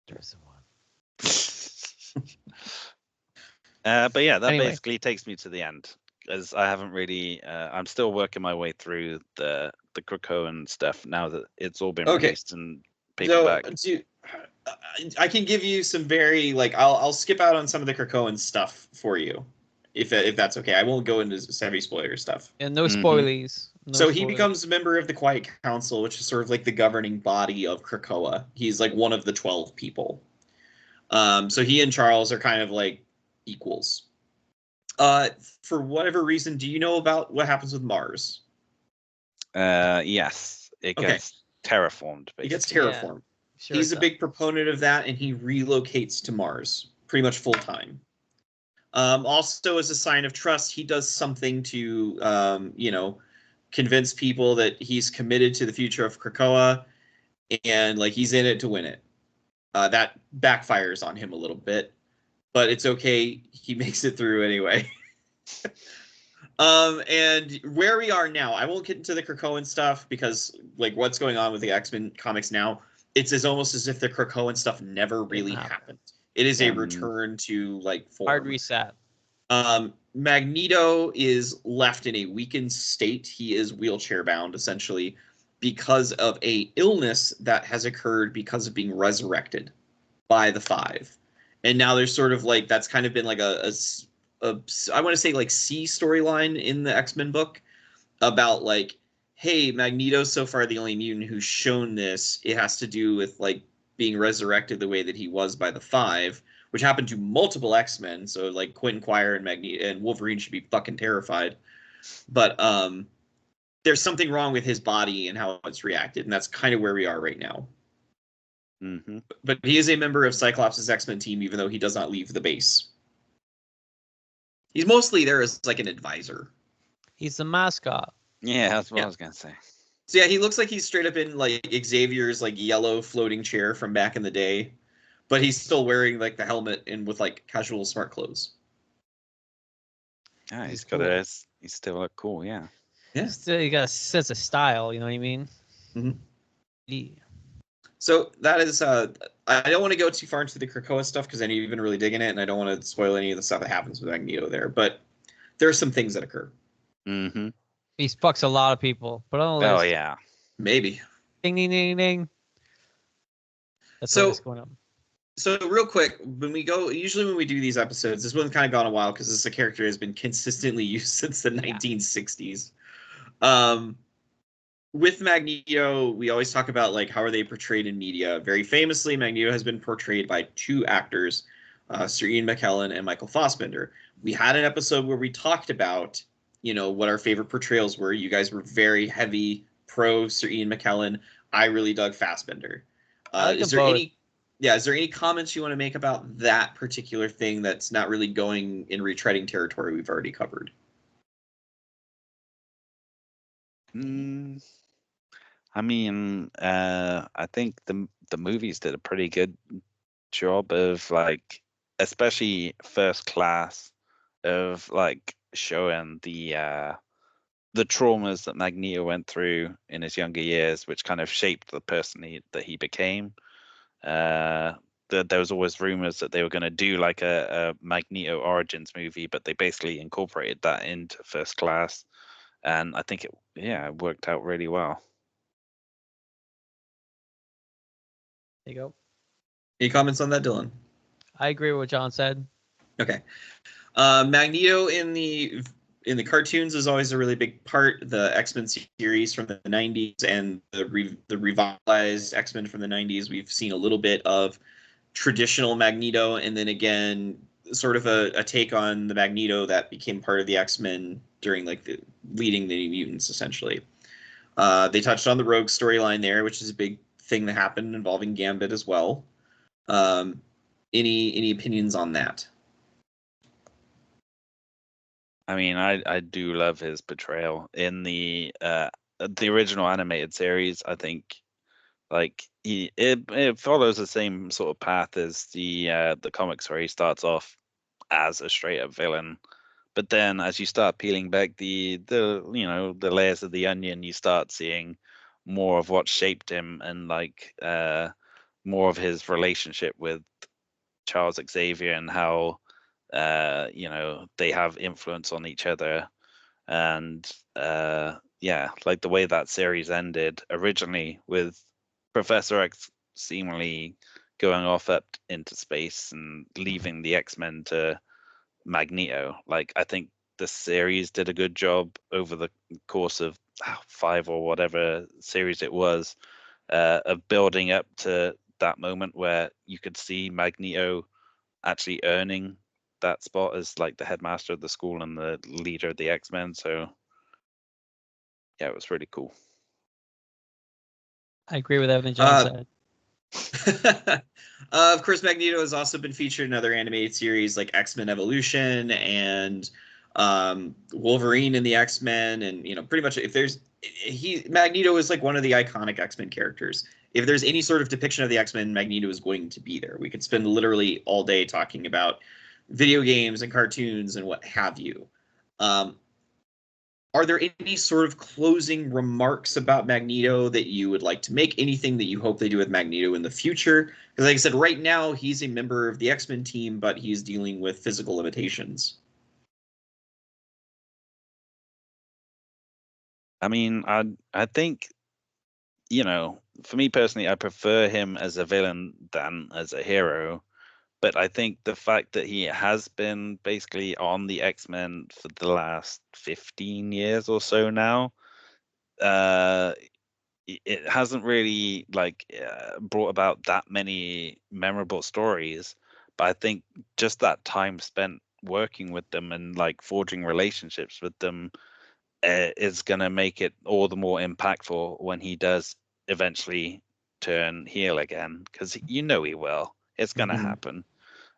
There's one. But yeah, that basically takes me to the end, as I haven't really. I'm still working my way through the Krakoan stuff now that it's all been released in paperback. So, I can give you some very I'll skip out on some of the Krakoan stuff for you, if that's okay. I won't go into heavy spoiler stuff. And no spoilies. He becomes a member of the Quiet Council, which is sort of the governing body of Krakoa. He's one of the 12 people. So he and Charles are kind of equals. For whatever reason, do you know about what happens with Mars? Yes, it gets terraformed. Basically. It gets terraformed. Yeah, he's a big proponent of that, and he relocates to Mars pretty much full time. Also, as a sign of trust, he does something to, convince people that he's committed to the future of Krakoa, and like he's in it to win it. That backfires on him a little bit, but it's okay. He makes it through anyway. And where we are now, I won't get into the Krakoan stuff because like what's going on with the X-Men comics now, it's almost as if the Krakoan stuff never really happened. It is a return to like form. Hard reset. Magneto is left in a weakened state. He is wheelchair bound essentially because of a illness that has occurred because of being resurrected by the Five. And now there's sort of like that's kind of been like a I want to say like C storyline in the X-Men book about like, hey, Magneto's so far the only mutant who's shown this. It has to do with like being resurrected the way that he was by the Five, which happened to multiple X-Men. So like Quentin Quire and Magneto and Wolverine should be fucking terrified. But there's something wrong with his body and how it's reacted, and that's kind of where we are right now. Mm-hmm. But he is a member of Cyclops' X-Men team, even though he does not leave the base. He's mostly there as like an advisor. He's the mascot. Yeah, that's what I was gonna say. So yeah, he looks like he's straight up in like Xavier's like yellow floating chair from back in the day, but he's still wearing like the helmet and with like casual smart clothes. Yeah, he's cool. got a. He still look cool. Yeah. Yeah. Still, he got a sense of style. You know what I mean? Mm-hmm. Yeah. So that is. I don't want to go too far into the Krakoa stuff because I know you've been really digging it, and I don't want to spoil any of the stuff that happens with Magneto there. But there are some things that occur. Mm-hmm. He fucks a lot of people. But on the Oh list. yeah. Maybe. Ding ding ding ding. That's So what's going on. So real quick, usually when we do these episodes, this one's kind of gone a while because this character has been consistently used since the 1960s. With Magneto, we always talk about like how are they portrayed in media. Very famously, Magneto has been portrayed by two actors, Sir Ian McKellen and Michael Fassbender. We had an episode where we talked about, what our favorite portrayals were. You guys were very heavy pro Sir Ian McKellen. I really dug Fassbender. Is there any comments you want to make about that particular thing that's not really going in retreading territory we've already covered? I mean, I think the movies did a pretty good job of like, especially First Class, of like showing the traumas that Magneto went through in his younger years, which kind of shaped the person that he became. There was always rumors that they were going to do like a Magneto Origins movie, but they basically incorporated that into First Class, and I think it worked out really well. There you go. Any comments on that, Dylan? I agree with what John said. Okay. Magneto in the cartoons is always a really big part. The X-Men series from the 90s and the revitalized X-Men from the 90s, we've seen a little bit of traditional Magneto, and then again, sort of a take on the Magneto that became part of the X-Men during like leading the New Mutants, essentially. They touched on the Rogue storyline there, which is a big thing that happened involving Gambit as well. Any opinions on that? I mean, I do love his portrayal in the original animated series. I think like it follows the same sort of path as the comics, where he starts off as a straight up villain, but then as you start peeling back the layers of the onion, you start seeing more of what shaped him, and like more of his relationship with Charles Xavier, and how they have influence on each other. And like the way that series ended originally, with Professor X seemingly going off up into space and leaving the X-Men to Magneto. Like, I think the series did a good job over the course of 5 or whatever series it was, of building up to that moment where you could see Magneto actually earning that spot as like the headmaster of the school and the leader of the X-Men. So yeah, it was really cool. I agree with everything John said. Of course, Magneto has also been featured in other animated series like X-Men Evolution and Wolverine in the X-Men, and pretty much if there's Magneto is like one of the iconic X-Men characters. If there's any sort of depiction of the X-Men, Magneto is going to be there. We could spend literally all day talking about video games and cartoons and what have you. Are there any sort of closing remarks about Magneto that you would like to make? Anything that you hope they do with Magneto in the future? Because like I said, right now he's a member of the X-Men team, but he's dealing with physical limitations. I mean, I think, for me personally, I prefer him as a villain than as a hero. But I think the fact that he has been basically on the X-Men for the last 15 years or so now, it hasn't really brought about that many memorable stories. But I think just that time spent working with them and forging relationships with them is going to make it all the more impactful when he does eventually turn heel again, because he will. It's going to happen.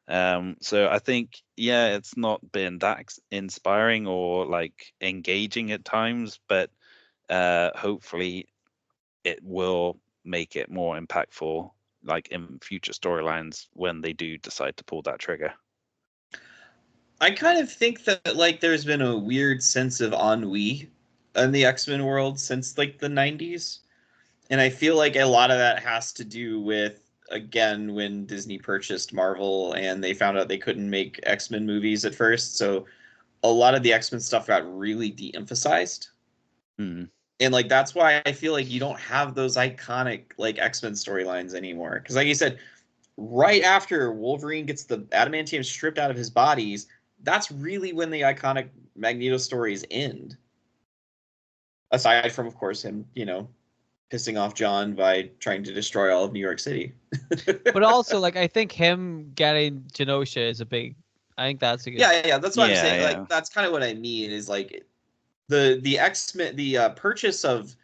So I think, it's not been that inspiring or engaging at times, but hopefully it will make it more impactful in future storylines when they do decide to pull that trigger. I kind of think that there's been a weird sense of ennui in the X-Men world since the 90s. And I feel like a lot of that has to do with, again, when Disney purchased Marvel and they found out they couldn't make X-Men movies at first. So a lot of the X-Men stuff got really de-emphasized. Mm. And that's why I feel like you don't have those iconic X-Men storylines anymore. Because like you said, right after Wolverine gets the adamantium stripped out of his bodies, that's really when the iconic Magneto stories end. Aside from, of course, him, pissing off John by trying to destroy all of New York City. But also, I think him getting Genosha is a big. I think that's a good. Yeah. That's what I'm saying. That's kind of what I mean. Is the X-Men, the purchase of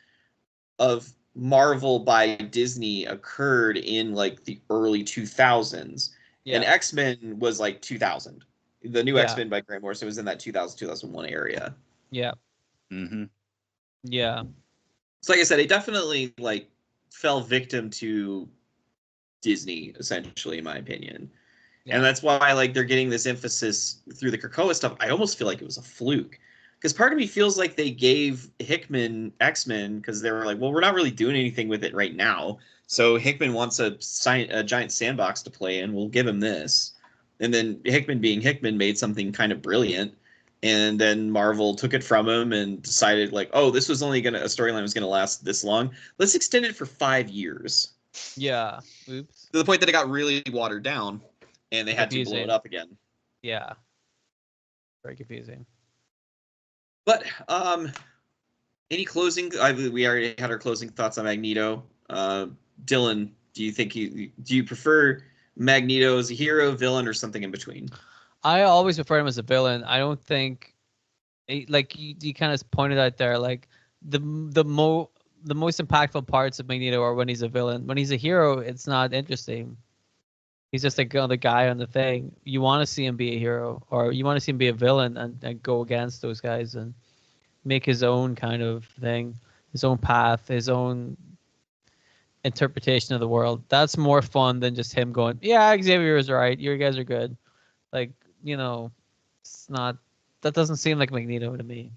Marvel by Disney occurred in the early 2000s, and X-Men was 2000. The new X-Men by Grant Morrison was in that 2000-2001 area. Yeah. Mm-hmm. Yeah. So like I said, it definitely fell victim to Disney, essentially, in my opinion. Yeah. And that's why they're getting this emphasis through the Krakoa stuff. I almost feel like it was a fluke. Because part of me feels like they gave Hickman X-Men because they were well, we're not really doing anything with it right now. So Hickman wants a giant sandbox to play in. We'll give him this. And then Hickman, being Hickman, made something kind of brilliant. And then Marvel took it from him and decided oh, this was only a storyline was going to last this long. Let's extend it for 5 years. Yeah. Oops. To the point that it got really watered down and they had to blow it up again. Yeah. Very confusing. But any closing? We already had our closing thoughts on Magneto. Dylan, do you prefer Magneto as a hero, villain, or something in between? I always prefer him as a villain. I don't think, you kind of pointed out there, the most impactful parts of Magneto are when he's a villain. When he's a hero, it's not interesting. He's just the guy on the thing. You want to see him be a hero, or you want to see him be a villain and go against those guys and make his own kind of thing, his own path, his own interpretation of the world. That's more fun than just him going, yeah, Xavier is right. You guys are good. It's not. That doesn't seem like Magneto to me.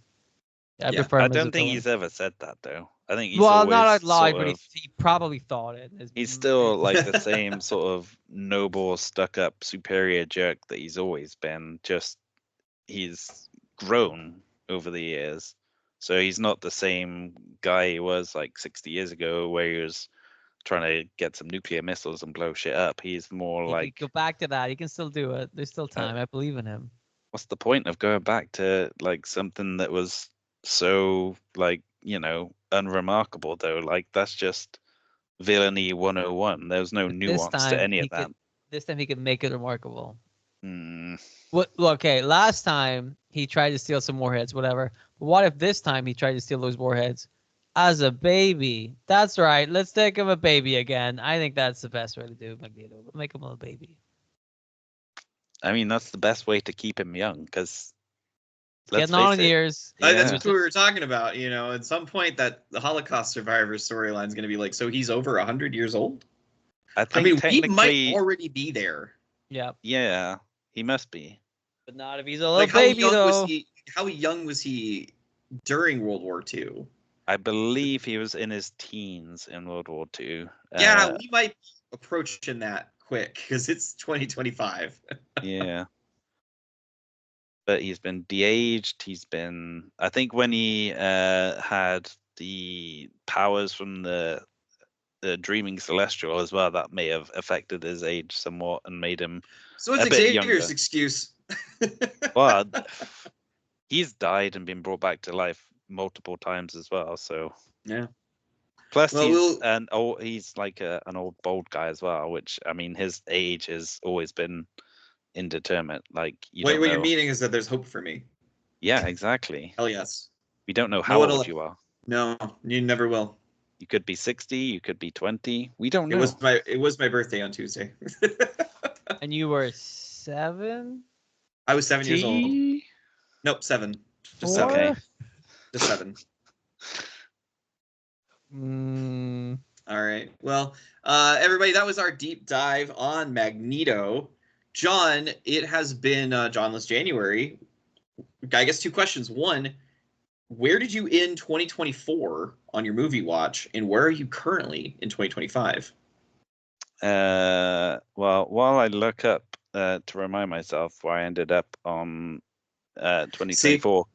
I prefer him. I don't think he's ever said that though. I think he's not out loud, but he probably thought it. He's still the same sort of noble, stuck-up, superior jerk that he's always been. Just he's grown over the years, so he's not the same guy he was 60 years ago, where he was trying to get some nuclear missiles and blow shit up. He's more go back to that. He can still do it. There's still time. I believe in him. What's the point of going back to something that was so unremarkable though? That's just villainy 101. There's no nuance to any of that. This time he could make it remarkable. What? Okay, last time he tried to steal some warheads, whatever. But what if this time he tried to steal those warheads as a baby. That's right. Let's take him a baby again. I think that's the best way to do Magneto. Make him a baby. I mean, that's the best way to keep him young, because let's Getting on face in it. years. That's what we were talking about. You know, at some point that the Holocaust survivor storyline is going to be like, so he's over 100 years old. I mean, we might already be there. Yeah. Yeah, he must be. But not if he's a little baby, though. How young was he during World War II? I believe he was in his teens in World War II. Yeah, we might be approaching that quick because it's 2025. Yeah. But he's been de-aged. He's been, I think when he had the powers from the Dreaming Celestial as well, that may have affected his age somewhat and made him so it's Xavier's excuse. Well, he's died and been brought back to life multiple times as well, so yeah. Plus, he's like an old bald guy as well, which, I mean, his age has always been indeterminate. Like, what you're meaning is that there's hope for me. Yeah, exactly. Hell yes. We don't know how old you are. No, you never will. You could be 60. You could be 20. We don't know. It was my birthday on Tuesday. And you were 7? I was 7 years old. Nope, 7. Just 7. Okay. Just 7. All right. Well, everybody, that was our deep dive on Magneto. John, it has been Johnless January. I guess 2 questions. 1, where did you end 2024 on your movie watch, and where are you currently in 2025? Well, while I look up to remind myself where I ended up on 2024.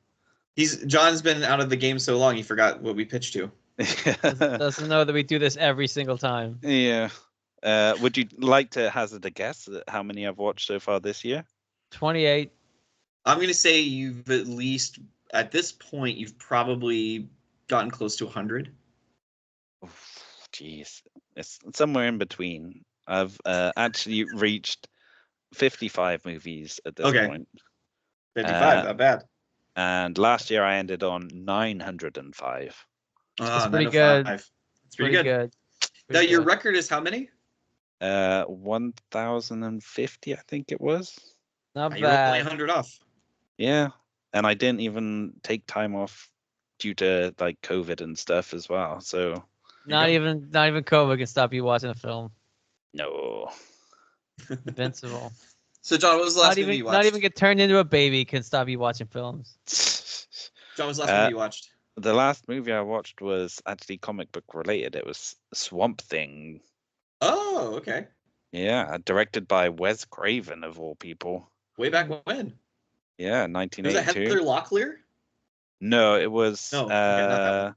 John's been out of the game so long he forgot what we pitched to. Doesn't know that we do this every single time. Yeah. Would you like to hazard a guess at how many I've watched so far this year? 28. I'm going to say you've at least, at this point, you've probably gotten close to 100. Jeez. It's somewhere in between. I've actually reached 55 movies at this point. 55, not bad. And last year I ended on 905. That's pretty good. It's pretty good. Now, your record is how many? 1,050, I think it was. Not bad. You're only 100 off. Yeah, and I didn't even take time off due to like COVID and stuff as well. So not even COVID can stop you watching a film. No. Invincible. So John, what was the last movie you watched? Not even get turned into a baby can stop you watching films. John, what was the last movie you watched? The last movie I watched was actually comic book related. It was Swamp Thing. Oh, okay. Yeah, directed by Wes Craven of all people. Way back when? Yeah, 1982. Was it Heather Locklear? No, it was. No, okay, not that one.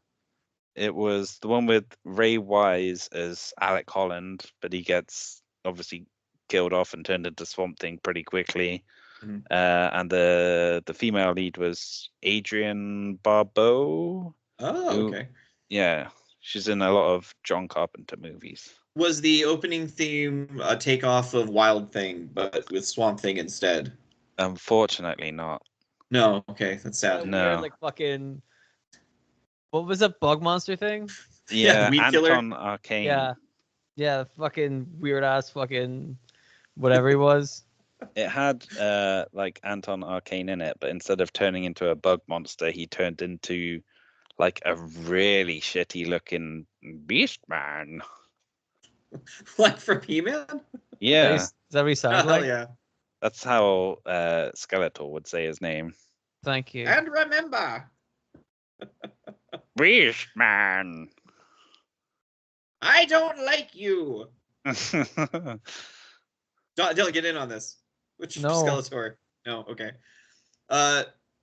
It was the one with Ray Wise as Alec Holland, but he gets obviously killed off and turned into Swamp Thing pretty quickly. Mm-hmm. And the female lead was Adrienne Barbeau. Oh, okay. Yeah, she's in a lot of John Carpenter movies. Was the opening theme a takeoff of Wild Thing, but with Swamp Thing instead? Unfortunately, not. No. Okay, that's sad. No. Weird, like fucking. What was that bug monster thing? Yeah, Weed Anton Killer? Arcane. Yeah, fucking weird ass fucking whatever he was. It had like Anton Arcane in it, but instead of turning into a bug monster, he turned into like a really shitty looking beast man. Like from He-Man? Yeah. Is that what he sounds like? Yeah. That's how Skeletor would say his name. Thank you. And remember, Beast man. I don't like you. Dylan, get in on this. Which Skeletor? No, okay.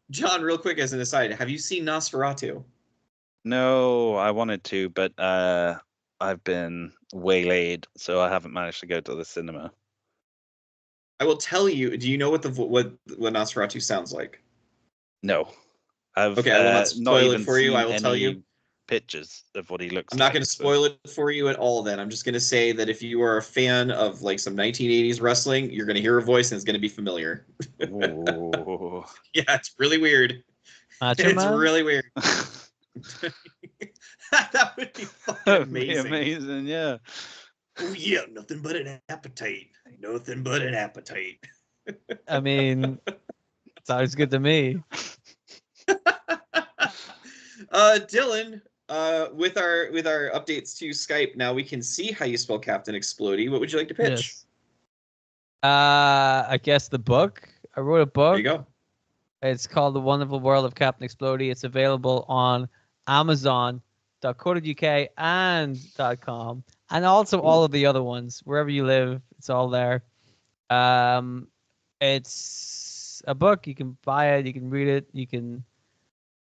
John, real quick as an aside, have you seen Nosferatu? No, I wanted to, but I've been waylaid, so I haven't managed to go to the cinema. I will tell you. Do you know what Nosferatu sounds like? No. Okay, I will not spoil it for you. I will tell you pictures of what he looks like. I'm not going to spoil it for you at all then. I'm just going to say that if you are a fan of like some 1980s wrestling, you're going to hear a voice and it's going to be familiar. Yeah, it's really weird. It's really weird. That would be fucking That'd be amazing. amazing, yeah. Oh yeah, nothing but an appetite. Nothing but an appetite. I mean, sounds good to me. Dylan, with our updates to Skype, now we can see how you spell Captain Explodey. What would you like to pitch? Yes. I guess the book. I wrote a book. There you go. It's called The Wonderful World of Captain Explodey. It's available on Amazon.co.uk and .com, and also all of the other ones. Wherever you live, it's all there. It's a book. You can buy it. You can read it. You can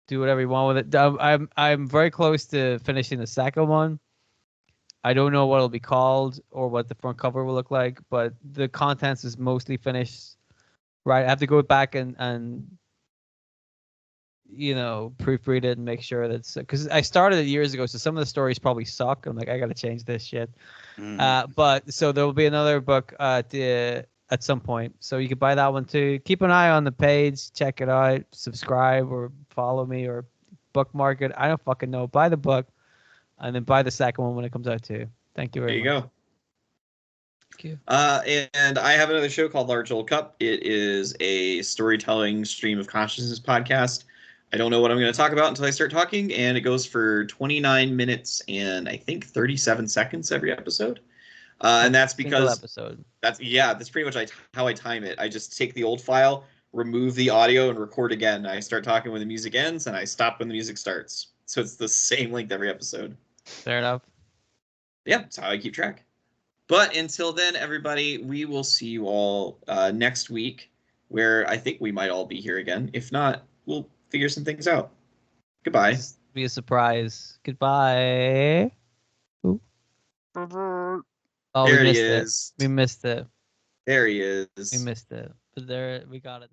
do whatever you want with it. I'm very close to finishing the second one. I don't know what it'll be called or what the front cover will look like, but the contents is mostly finished. Right, I have to go back and proofread it and make sure that's because I started it years ago, so some of the stories probably suck. I'm like, I gotta change this shit. But so there will be another book at some point, so you can buy that one too. Keep an eye on the page, check it out, subscribe or follow me or bookmark it. I don't fucking know. Buy the book, and then buy the second one when it comes out too. Thank you very much. There you go. Thank you. And I have another show called Large Old Cup. It is a storytelling stream of consciousness podcast. I don't know what I'm going to talk about until I start talking, and it goes for 29 minutes and I think 37 seconds every episode. And that's because that's pretty much how I time it. I just take the old file, remove the audio, and record again. I start talking when the music ends, and I stop when the music starts. So it's the same length every episode. Fair enough. Yeah, that's how I keep track. But until then, everybody, we will see you all next week, where I think we might all be here again. If not, we'll figure some things out. Goodbye. This will be a surprise. Goodbye. Ooh. Oh, there we he missed is. it. We missed it. There he is. We missed it. But there, we got it.